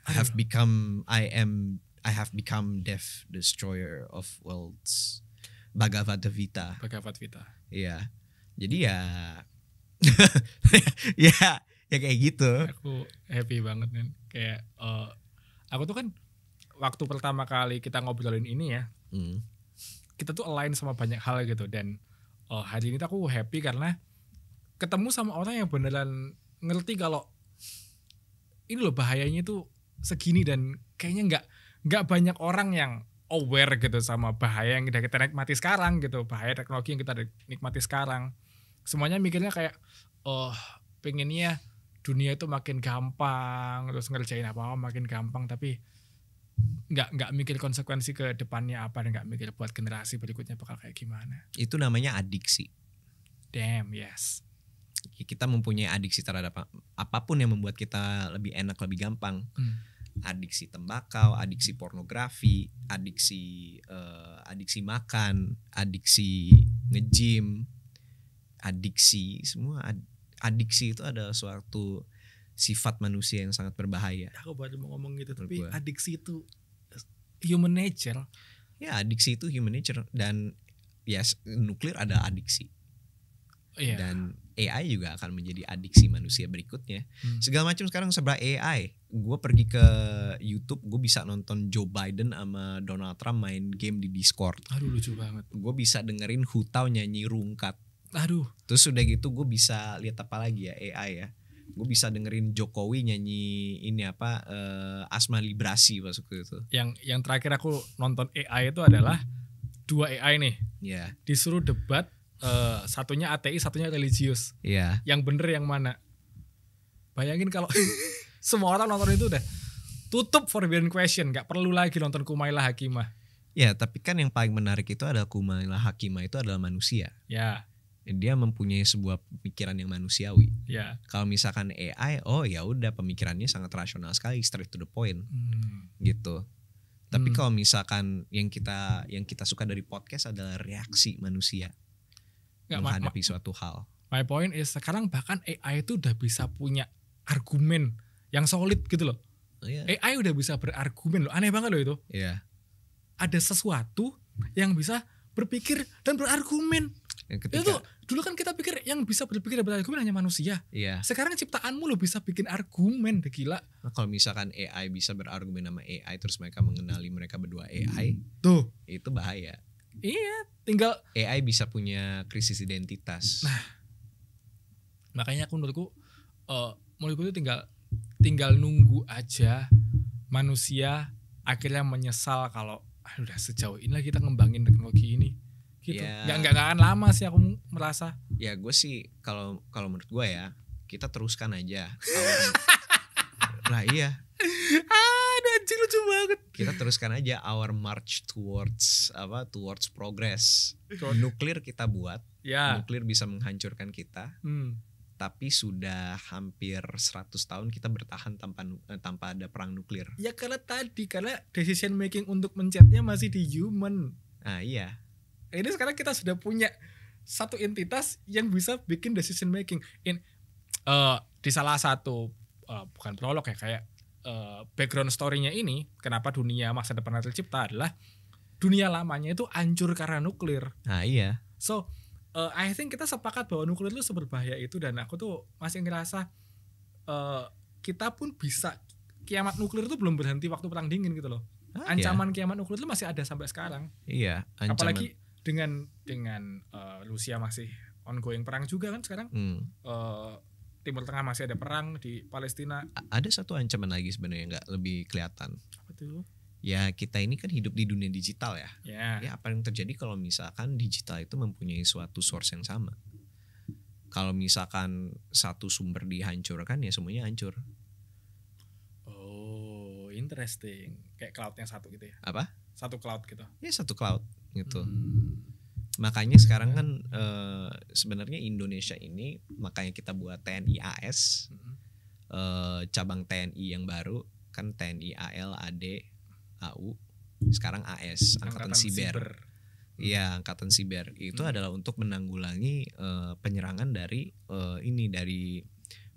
have become death destroyer of worlds. Bhagavad Gita. Iya. Jadi ya ya kayak gitu. Aku happy banget nih. Kayak aku tuh kan waktu pertama kali kita ngobrolin ini ya, kita tuh align sama banyak hal gitu. Dan hari ini tuh aku happy karena ketemu sama orang yang beneran ngerti kalau ini loh bahayanya tuh segini, dan kayaknya nggak banyak orang yang aware gitu sama bahaya yang kita nikmati sekarang gitu, bahaya teknologi yang kita nikmati sekarang. Semuanya mikirnya kayak pengennya dunia itu makin gampang, terus ngerjain apa-apa makin gampang, tapi nggak mikir konsekuensi ke depannya apa, dan nggak mikir buat generasi berikutnya bakal kayak gimana. Itu namanya adiksi. Damn, yes. Kita mempunyai adiksi terhadap apapun yang membuat kita lebih enak, lebih gampang. Adiksi tembakau, adiksi pornografi, adiksi makan, adiksi nge-gym, adiksi, semua adiksi itu adalah suatu sifat manusia yang sangat berbahaya. Aku baru mau ngomong gitu, tapi adiksi itu human nature. Ya, adiksi itu human nature, dan ya nuklir ada adiksi. Iya. Dan AI juga akan menjadi adiksi manusia berikutnya. Segala macam sekarang serba AI. Gue pergi ke YouTube, gue bisa nonton Joe Biden sama Donald Trump main game di Discord. Aduh, lucu banget. Gue bisa dengerin Hu Tao nyanyi rungkat. Aduh. Terus udah gitu gue bisa lihat apa lagi ya, AI ya. Gue bisa dengerin Jokowi nyanyi ini apa, Asma Librasi masuk itu. Yang terakhir aku nonton AI itu adalah 2 AI nih. Iya. Disuruh debat, satunya ATI, satunya religius. Iya. Yang bener yang mana? Bayangin kalau semua orang nonton itu udah tutup forbidden question, nggak perlu lagi nonton Kumaila Hakimah. Ya, tapi kan yang paling menarik itu adalah Kumaila Hakimah itu adalah manusia. Ya. Dia mempunyai sebuah pemikiran yang manusiawi. Ya. Kalau misalkan AI, oh ya udah pemikirannya sangat rasional sekali, straight to the point, gitu. Tapi kalau misalkan yang kita suka dari podcast adalah reaksi manusia menghadapi suatu hal. My point is sekarang bahkan AI itu udah bisa punya argumen yang solid gitu loh. AI udah bisa berargumen loh, aneh banget loh itu. Iya. Ada sesuatu yang bisa berpikir dan berargumen. Itu dulu kan kita pikir yang bisa berpikir dan berargumen hanya manusia. Iya. Sekarang ciptaanmu lo bisa bikin argumen, deh gila. Nah, kalau misalkan AI bisa berargumen sama AI terus mereka mengenali mereka berdua AI, tuh itu bahaya. Iya, tinggal AI bisa punya krisis identitas. Nah, makanya menurutku itu tinggal nunggu aja manusia akhirnya menyesal kalau udah sejauh inilah kita ngembangin teknologi ini. Gitu. Ya, nggak akan lama sih aku merasa. Ya gue sih kalau menurut gue ya kita teruskan aja. Lah iya. Aduh anjing lucu banget. Kita teruskan aja our march towards progress. Nuklir kita buat. Ya. Nuklir bisa menghancurkan kita. Tapi sudah hampir 100 tahun kita bertahan tanpa ada perang nuklir. Ya karena decision making untuk mencetnya masih di human. Nah iya. Ini sekarang kita sudah punya satu entitas yang bisa bikin decision making. Di salah satu bukan prolog ya, kayak background story-nya ini, kenapa dunia masa depan tercipta adalah dunia lamanya itu hancur karena nuklir. Nah iya. So I think kita sepakat bahwa nuklir itu seberbahaya itu, dan aku tuh masih ngerasa kita pun bisa, kiamat nuklir itu belum berhenti waktu perang dingin gitu loh. Ancaman kiamat nuklir itu masih ada sampai sekarang. Iya. Apalagi dengan Rusia masih ongoing perang juga kan sekarang. Timur Tengah masih ada perang di Palestina. Ada satu ancaman lagi sebenarnya nggak lebih kelihatan. Apa tuh? Ya kita ini kan hidup di dunia digital ya. Yeah. Ya apa yang terjadi kalau misalkan digital itu mempunyai suatu source yang sama. Kalau misalkan satu sumber dihancurkan ya semuanya hancur. Oh, interesting. Kayak cloud yang satu gitu ya. Apa? Satu cloud gitu. Ya satu cloud gitu. Makanya sekarang kan sebenarnya Indonesia ini, makanya kita buat TNI AS, cabang TNI yang baru kan TNI AL, AD, AU, sekarang AS, Angkatan Siber. Iya, Angkatan Siber. Itu adalah untuk menanggulangi penyerangan dari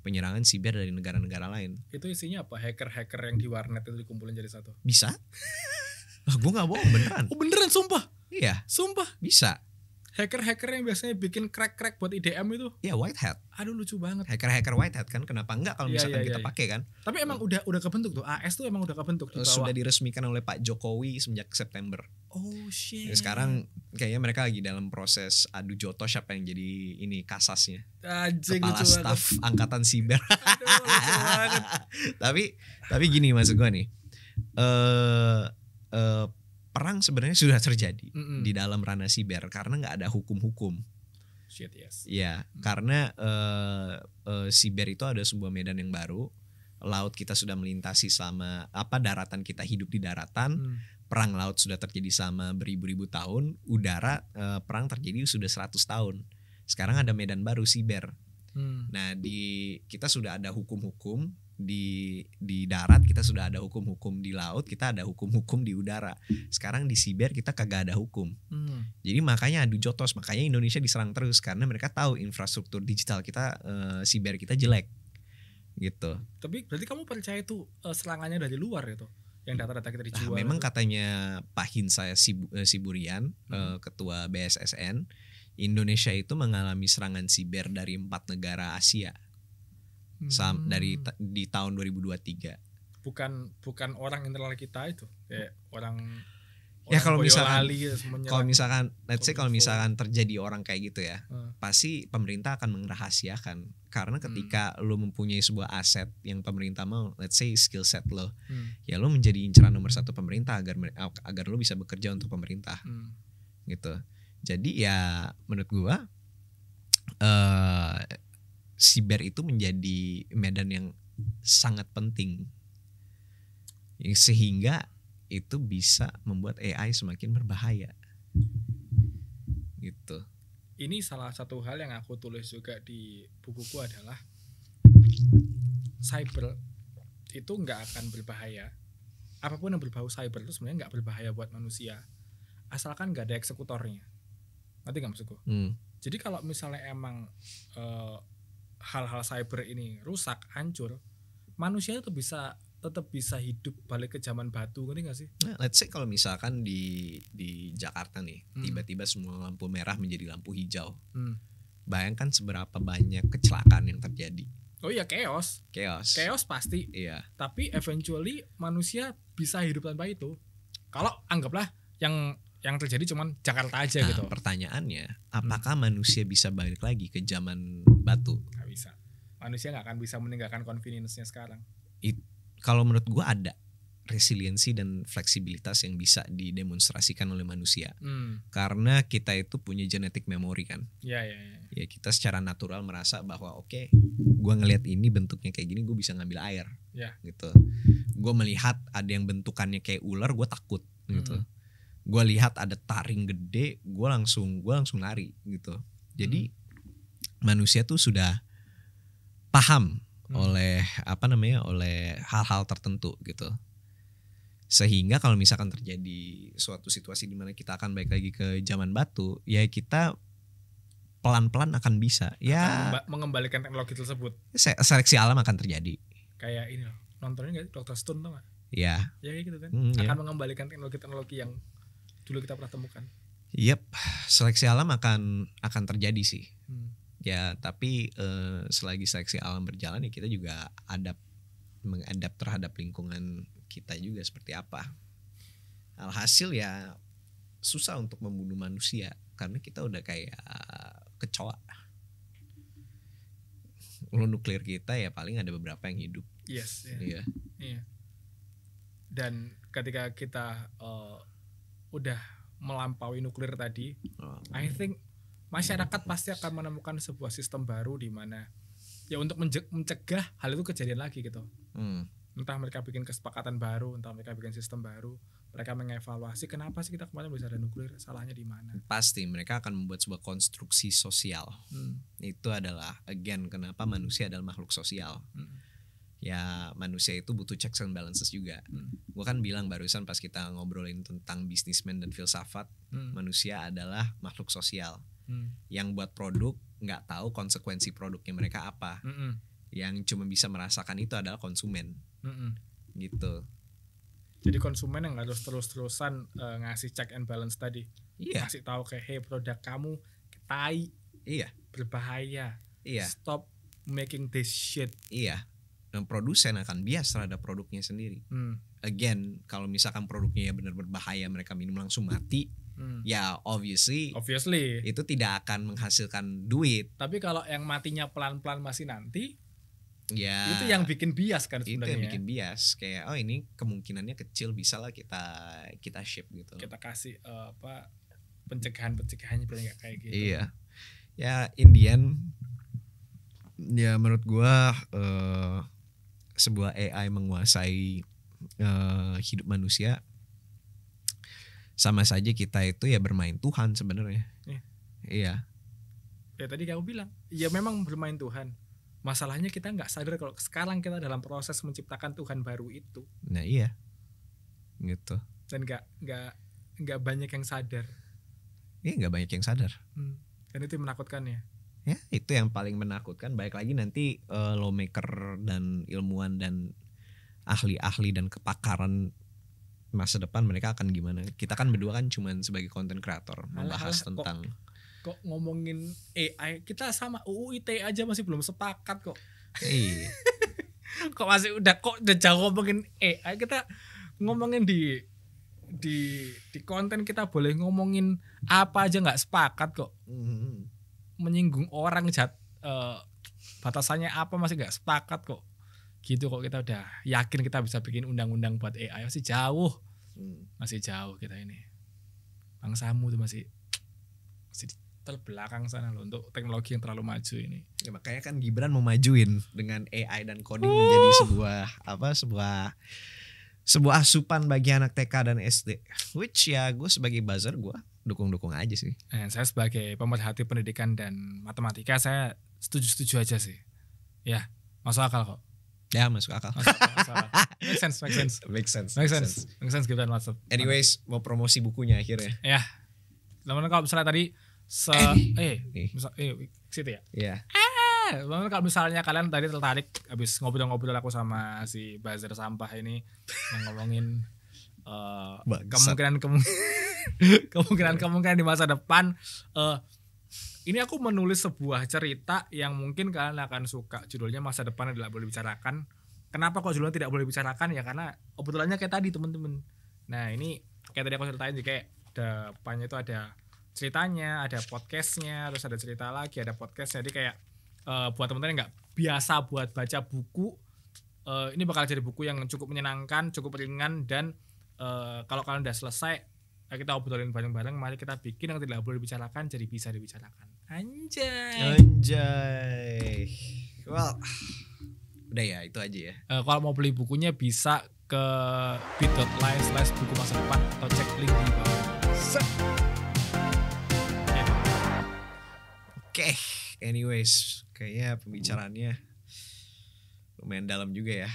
penyerangan siber dari negara-negara lain. Itu isinya apa? Hacker-hacker yang di warnet itu dikumpulin jadi satu? Bisa? Gue gak bohong, beneran. Oh beneran, sumpah? Iya. Sumpah? Bisa. Hacker-hacker yang biasanya bikin crack-crack buat IDM itu? Ya, white hat. Aduh lucu banget. Hacker-hacker white hat kan, kenapa enggak kalau misalkan kita pakai kan? Tapi emang udah kebentuk tuh, AS tuh emang udah kebentuk di bawah. Sudah diresmikan oleh Pak Jokowi sejak September. Oh shit. Ya, sekarang kayaknya mereka lagi dalam proses adu joto siapa yang jadi ini kasasnya. Anjing, kepala staf Angkatan Siber. Aduh lucu banget. Tapi gini maksud gue nih. Perang sebenarnya sudah terjadi di dalam ranah siber karena nggak ada hukum-hukum. Shit, yes. Ya, karena siber itu ada sebuah medan yang baru. Laut kita sudah melintasi selama daratan kita hidup di daratan. Perang laut sudah terjadi selama beribu-ribu tahun. Udara perang terjadi sudah 100 tahun. Sekarang ada medan baru, siber. Nah, kita sudah ada hukum-hukum di darat, kita sudah ada hukum-hukum di laut, kita ada hukum-hukum di udara. Sekarang di siber kita kagak ada hukum. Jadi makanya adu jotos, makanya Indonesia diserang terus karena mereka tahu infrastruktur digital kita, siber kita jelek. Gitu. Tapi berarti kamu percaya itu serangannya dari luar itu? Yang data-data kita dijual. Memang itu katanya Pak Hinsaya Siburian, ketua BSSN, Indonesia itu mengalami serangan siber dari 4 negara Asia. Di tahun 2023. Bukan orang internal kita itu, kayak orang ya kalau misalkan let's say kalau misalkan terjadi orang kayak gitu ya, pasti pemerintah akan merahasiakan karena ketika lo mempunyai sebuah aset yang pemerintah mau, let's say skill set lo, ya lo menjadi inceran nomor 1 pemerintah agar lo bisa bekerja untuk pemerintah, gitu. Jadi ya menurut gua siber itu menjadi medan yang sangat penting sehingga itu bisa membuat AI semakin berbahaya gitu. Ini salah satu hal yang aku tulis juga di bukuku adalah cyber itu nggak akan berbahaya. Apapun yang berbau cyber itu sebenarnya nggak berbahaya buat manusia asalkan nggak ada eksekutornya. Ngerti nggak maksudku? Jadi kalau misalnya emang hal-hal cyber ini rusak, hancur, manusia itu tetap bisa hidup balik ke zaman batu, ngerti gak sih? Nah, let's say kalau misalkan di Jakarta nih, tiba-tiba semua lampu merah menjadi lampu hijau. Bayangkan seberapa banyak kecelakaan yang terjadi. Oh iya, chaos pasti. Iya. Tapi eventually manusia bisa hidup tanpa itu. Kalau anggaplah yang terjadi cuman Jakarta aja gitu. Pertanyaannya, apakah manusia bisa balik lagi ke zaman batu? Gak bisa. Manusia gak akan bisa meninggalkan convenience-nya sekarang. Kalau menurut gue ada resiliensi dan fleksibilitas yang bisa didemonstrasikan oleh manusia. Karena kita itu punya genetic memory kan. Ya. Ya kita secara natural merasa bahwa oke, gue ngelihat ini bentuknya kayak gini, gue bisa ngambil air. Ya. Gitu. Gue melihat ada yang bentukannya kayak ular, gue takut gitu. Gue lihat ada taring gede, gue langsung lari gitu. Jadi manusia tuh sudah paham oleh hal-hal tertentu gitu. Sehingga kalau misalkan terjadi suatu situasi di mana kita akan balik lagi ke zaman batu, ya kita pelan-pelan akan bisa mengembalikan teknologi tersebut. Seleksi alam akan terjadi. Kayak ini loh, nontonnya nggak Dr. Stone tau nggak? Ya. Ya kayak gitu kan. Akan mengembalikan teknologi yang dulu kita pernah temukan. Yep, seleksi alam akan terjadi sih. Ya, tapi selagi seleksi alam berjalan ya kita juga mengadap terhadap lingkungan kita juga seperti apa. Alhasil ya susah untuk membunuh manusia karena kita udah kayak kecoa. Nuklir kita ya paling ada beberapa yang hidup. Yes. Iya. Dan ketika kita udah melampaui nuklir tadi, I think masyarakat pasti akan menemukan sebuah sistem baru di mana ya untuk mencegah hal itu kejadian lagi gitu. Entah mereka bikin kesepakatan baru, entah mereka bikin sistem baru, mereka mengevaluasi kenapa sih kita kemarin bisa ada nuklir, salahnya di mana. Pasti mereka akan membuat sebuah konstruksi sosial. Itu adalah again kenapa manusia adalah makhluk sosial. Ya manusia itu butuh checks and balances juga. Gue kan bilang barusan pas kita ngobrolin tentang bisnismen dan filsafat, manusia adalah makhluk sosial. Yang buat produk nggak tahu konsekuensi produknya mereka apa. Yang cuma bisa merasakan itu adalah konsumen. Gitu. Jadi konsumen yang harus terus-terusan ngasih check and balance tadi. Iya. Ngasih tahu kayak hey produk kamu tai. Iya. Berbahaya. Iya. Stop making this shit. Iya. Dan produsen akan bias terhadap produknya sendiri. Again, kalau misalkan produknya ya benar berbahaya, mereka minum langsung mati, ya obviously itu tidak akan menghasilkan duit. Tapi kalau yang matinya pelan-pelan masih nanti, ya itu yang bikin bias kan sebenarnya. Itu yang bikin bias, kayak ini kemungkinannya kecil, bisa lah kita ship gitu. Kita kasih pencegahannya biar nggak kayak gitu. Iya. Ya Indian, ya menurut gua sebuah AI menguasai hidup manusia, sama saja kita itu ya bermain Tuhan sebenarnya. Iya. Ya tadi kamu bilang, ya memang bermain Tuhan. Masalahnya kita nggak sadar kalau sekarang kita dalam proses menciptakan Tuhan baru itu. Nah iya, gitu. Dan nggak banyak yang sadar. Iya, nggak banyak yang sadar. Dan itu yang menakutkan ya. Ya itu yang paling menakutkan. Baik lagi nanti lawmaker dan ilmuwan dan ahli-ahli dan kepakaran masa depan mereka akan gimana. Kita kan berdua kan cuman sebagai content creator membahas tentang kok ngomongin AI, kita sama UU ITE aja masih belum sepakat kok. Iya. kok udah jauh ngomongin AI, kita ngomongin di konten kita boleh ngomongin apa aja nggak sepakat kok. Menyinggung orang batasannya apa masih nggak sepakat kok. Gitu kok kita udah yakin kita bisa bikin undang-undang buat AI, masih jauh. Masih jauh kita ini. Bangsamu tuh masih terbelakang sana loh untuk teknologi yang terlalu maju ini. Ya, makanya kan Gibran mau majuin dengan AI dan coding menjadi sebuah asupan bagi anak TK dan SD. Which ya gue sebagai buzzer gue dukung-dukung aja sih. Saya sebagai pemerhati pendidikan dan matematika saya setuju-setuju aja sih. Ya, masuk akal kok. Ya masuk akal. Make sense. Gibran masuk. Anyways, mau promosi bukunya akhirnya. Ya. Namun kalau misalnya tadi situ ya. Iya. Kalau misalnya kalian tadi tertarik habis ngobrol-ngobrol aku sama si buzzer sampah ini yang ngomongin kemungkinan di masa depan, ini aku menulis sebuah cerita yang mungkin kalian akan suka. Judulnya Masa Depan Tidak Boleh Dibicarakan. Kenapa kok judulnya tidak boleh dibicarakan? Ya karena kebetulannya kayak tadi teman-teman. Nah ini kayak tadi aku ceritain sih, kayak depannya itu ada ceritanya, ada podcastnya, terus ada cerita lagi, ada podcastnya. Jadi kayak buat teman-teman yang nggak biasa buat baca buku, ini bakal jadi buku yang cukup menyenangkan, cukup ringan, dan kalau kalian udah selesai, kita obrolin bareng-bareng. Mari kita bikin yang tidak boleh dibicarakan jadi bisa dibicarakan. Anjay. Well, udah ya itu aja ya. Kalau mau beli bukunya bisa ke bit.ly/buku masa depan atau cek link di bawah. Oke. Anyways, kayaknya pembicaraannya lumayan dalam juga ya.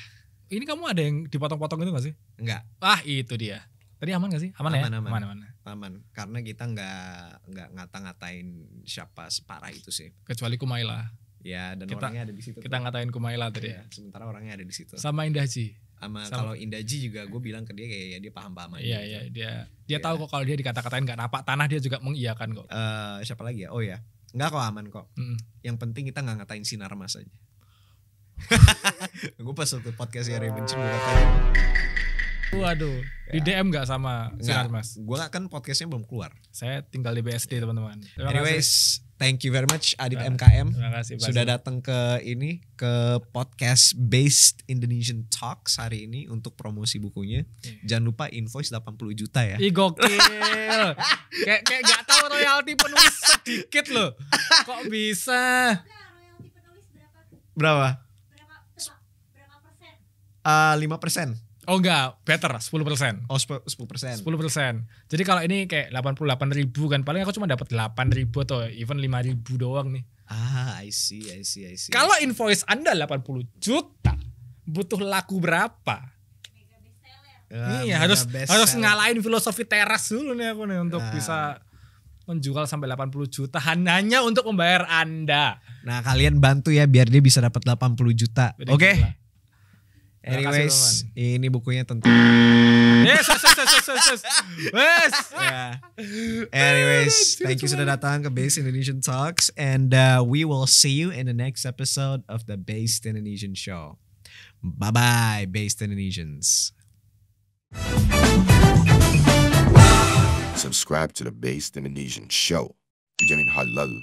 Ini kamu ada yang dipotong-potong itu gak sih? Enggak. Itu dia. Tadi aman gak sih? Aman. Karena kita nggak ngata-ngatain siapa separah itu sih. Kecuali Kumaila. Ya, dan orangnya ada di situ. Kita ngatain Kumaila tadi. Ya, sementara orangnya ada di situ. Sama Indahji. Sama kalau Indahji juga gue bilang ke dia kayak ya dia paham-paham aja. Iya, dia tahu kok kalau dia dikata-katain nggak napak tanah, dia juga mengiyakan kok. Siapa lagi ya? Oh ya, nggak kok, aman kok. Yang penting kita nggak ngatain Sinarmas aja. Gue pas waktu podcast ya Rebenci gue katain. Waduh, di DM gak sama Sinarmas? Gue kan podcastnya belum keluar. Saya tinggal di BSD teman-teman. Anyways, thank you very much Adit MKM. Terima kasih sudah datang ke podcast Based Indonesian Talks hari ini untuk promosi bukunya. Jangan lupa invoice 80 juta ya. Ih gokil. kayak gak tahu royalti penulis sedikit loh. Kok bisa? Royalti penulis berapa? Berapa persen? 5%. Oh enggak, better 10%. Oh 10%. Jadi kalau ini kayak 88.000 kan, paling aku cuma dapat 8.000 atau even 5.000 doang nih. I see. Kalau invoice Anda 80 juta, butuh laku berapa? Mega bestseller. Harus ngalahin filosofi teras dulu nih aku nih untuk bisa menjual sampai 80 juta hanya untuk membayar Anda. Nah, kalian bantu ya biar dia bisa dapat 80 juta. Oke? Anyways, ini bukunya tentang Yes. Anyways, thank you sudah datang ke Based Indonesian Talks, and we will see you in the next episode of the Based Indonesian Show. Bye-bye, Based Indonesians. Subscribe to the Based Indonesian Show. Dijamin halal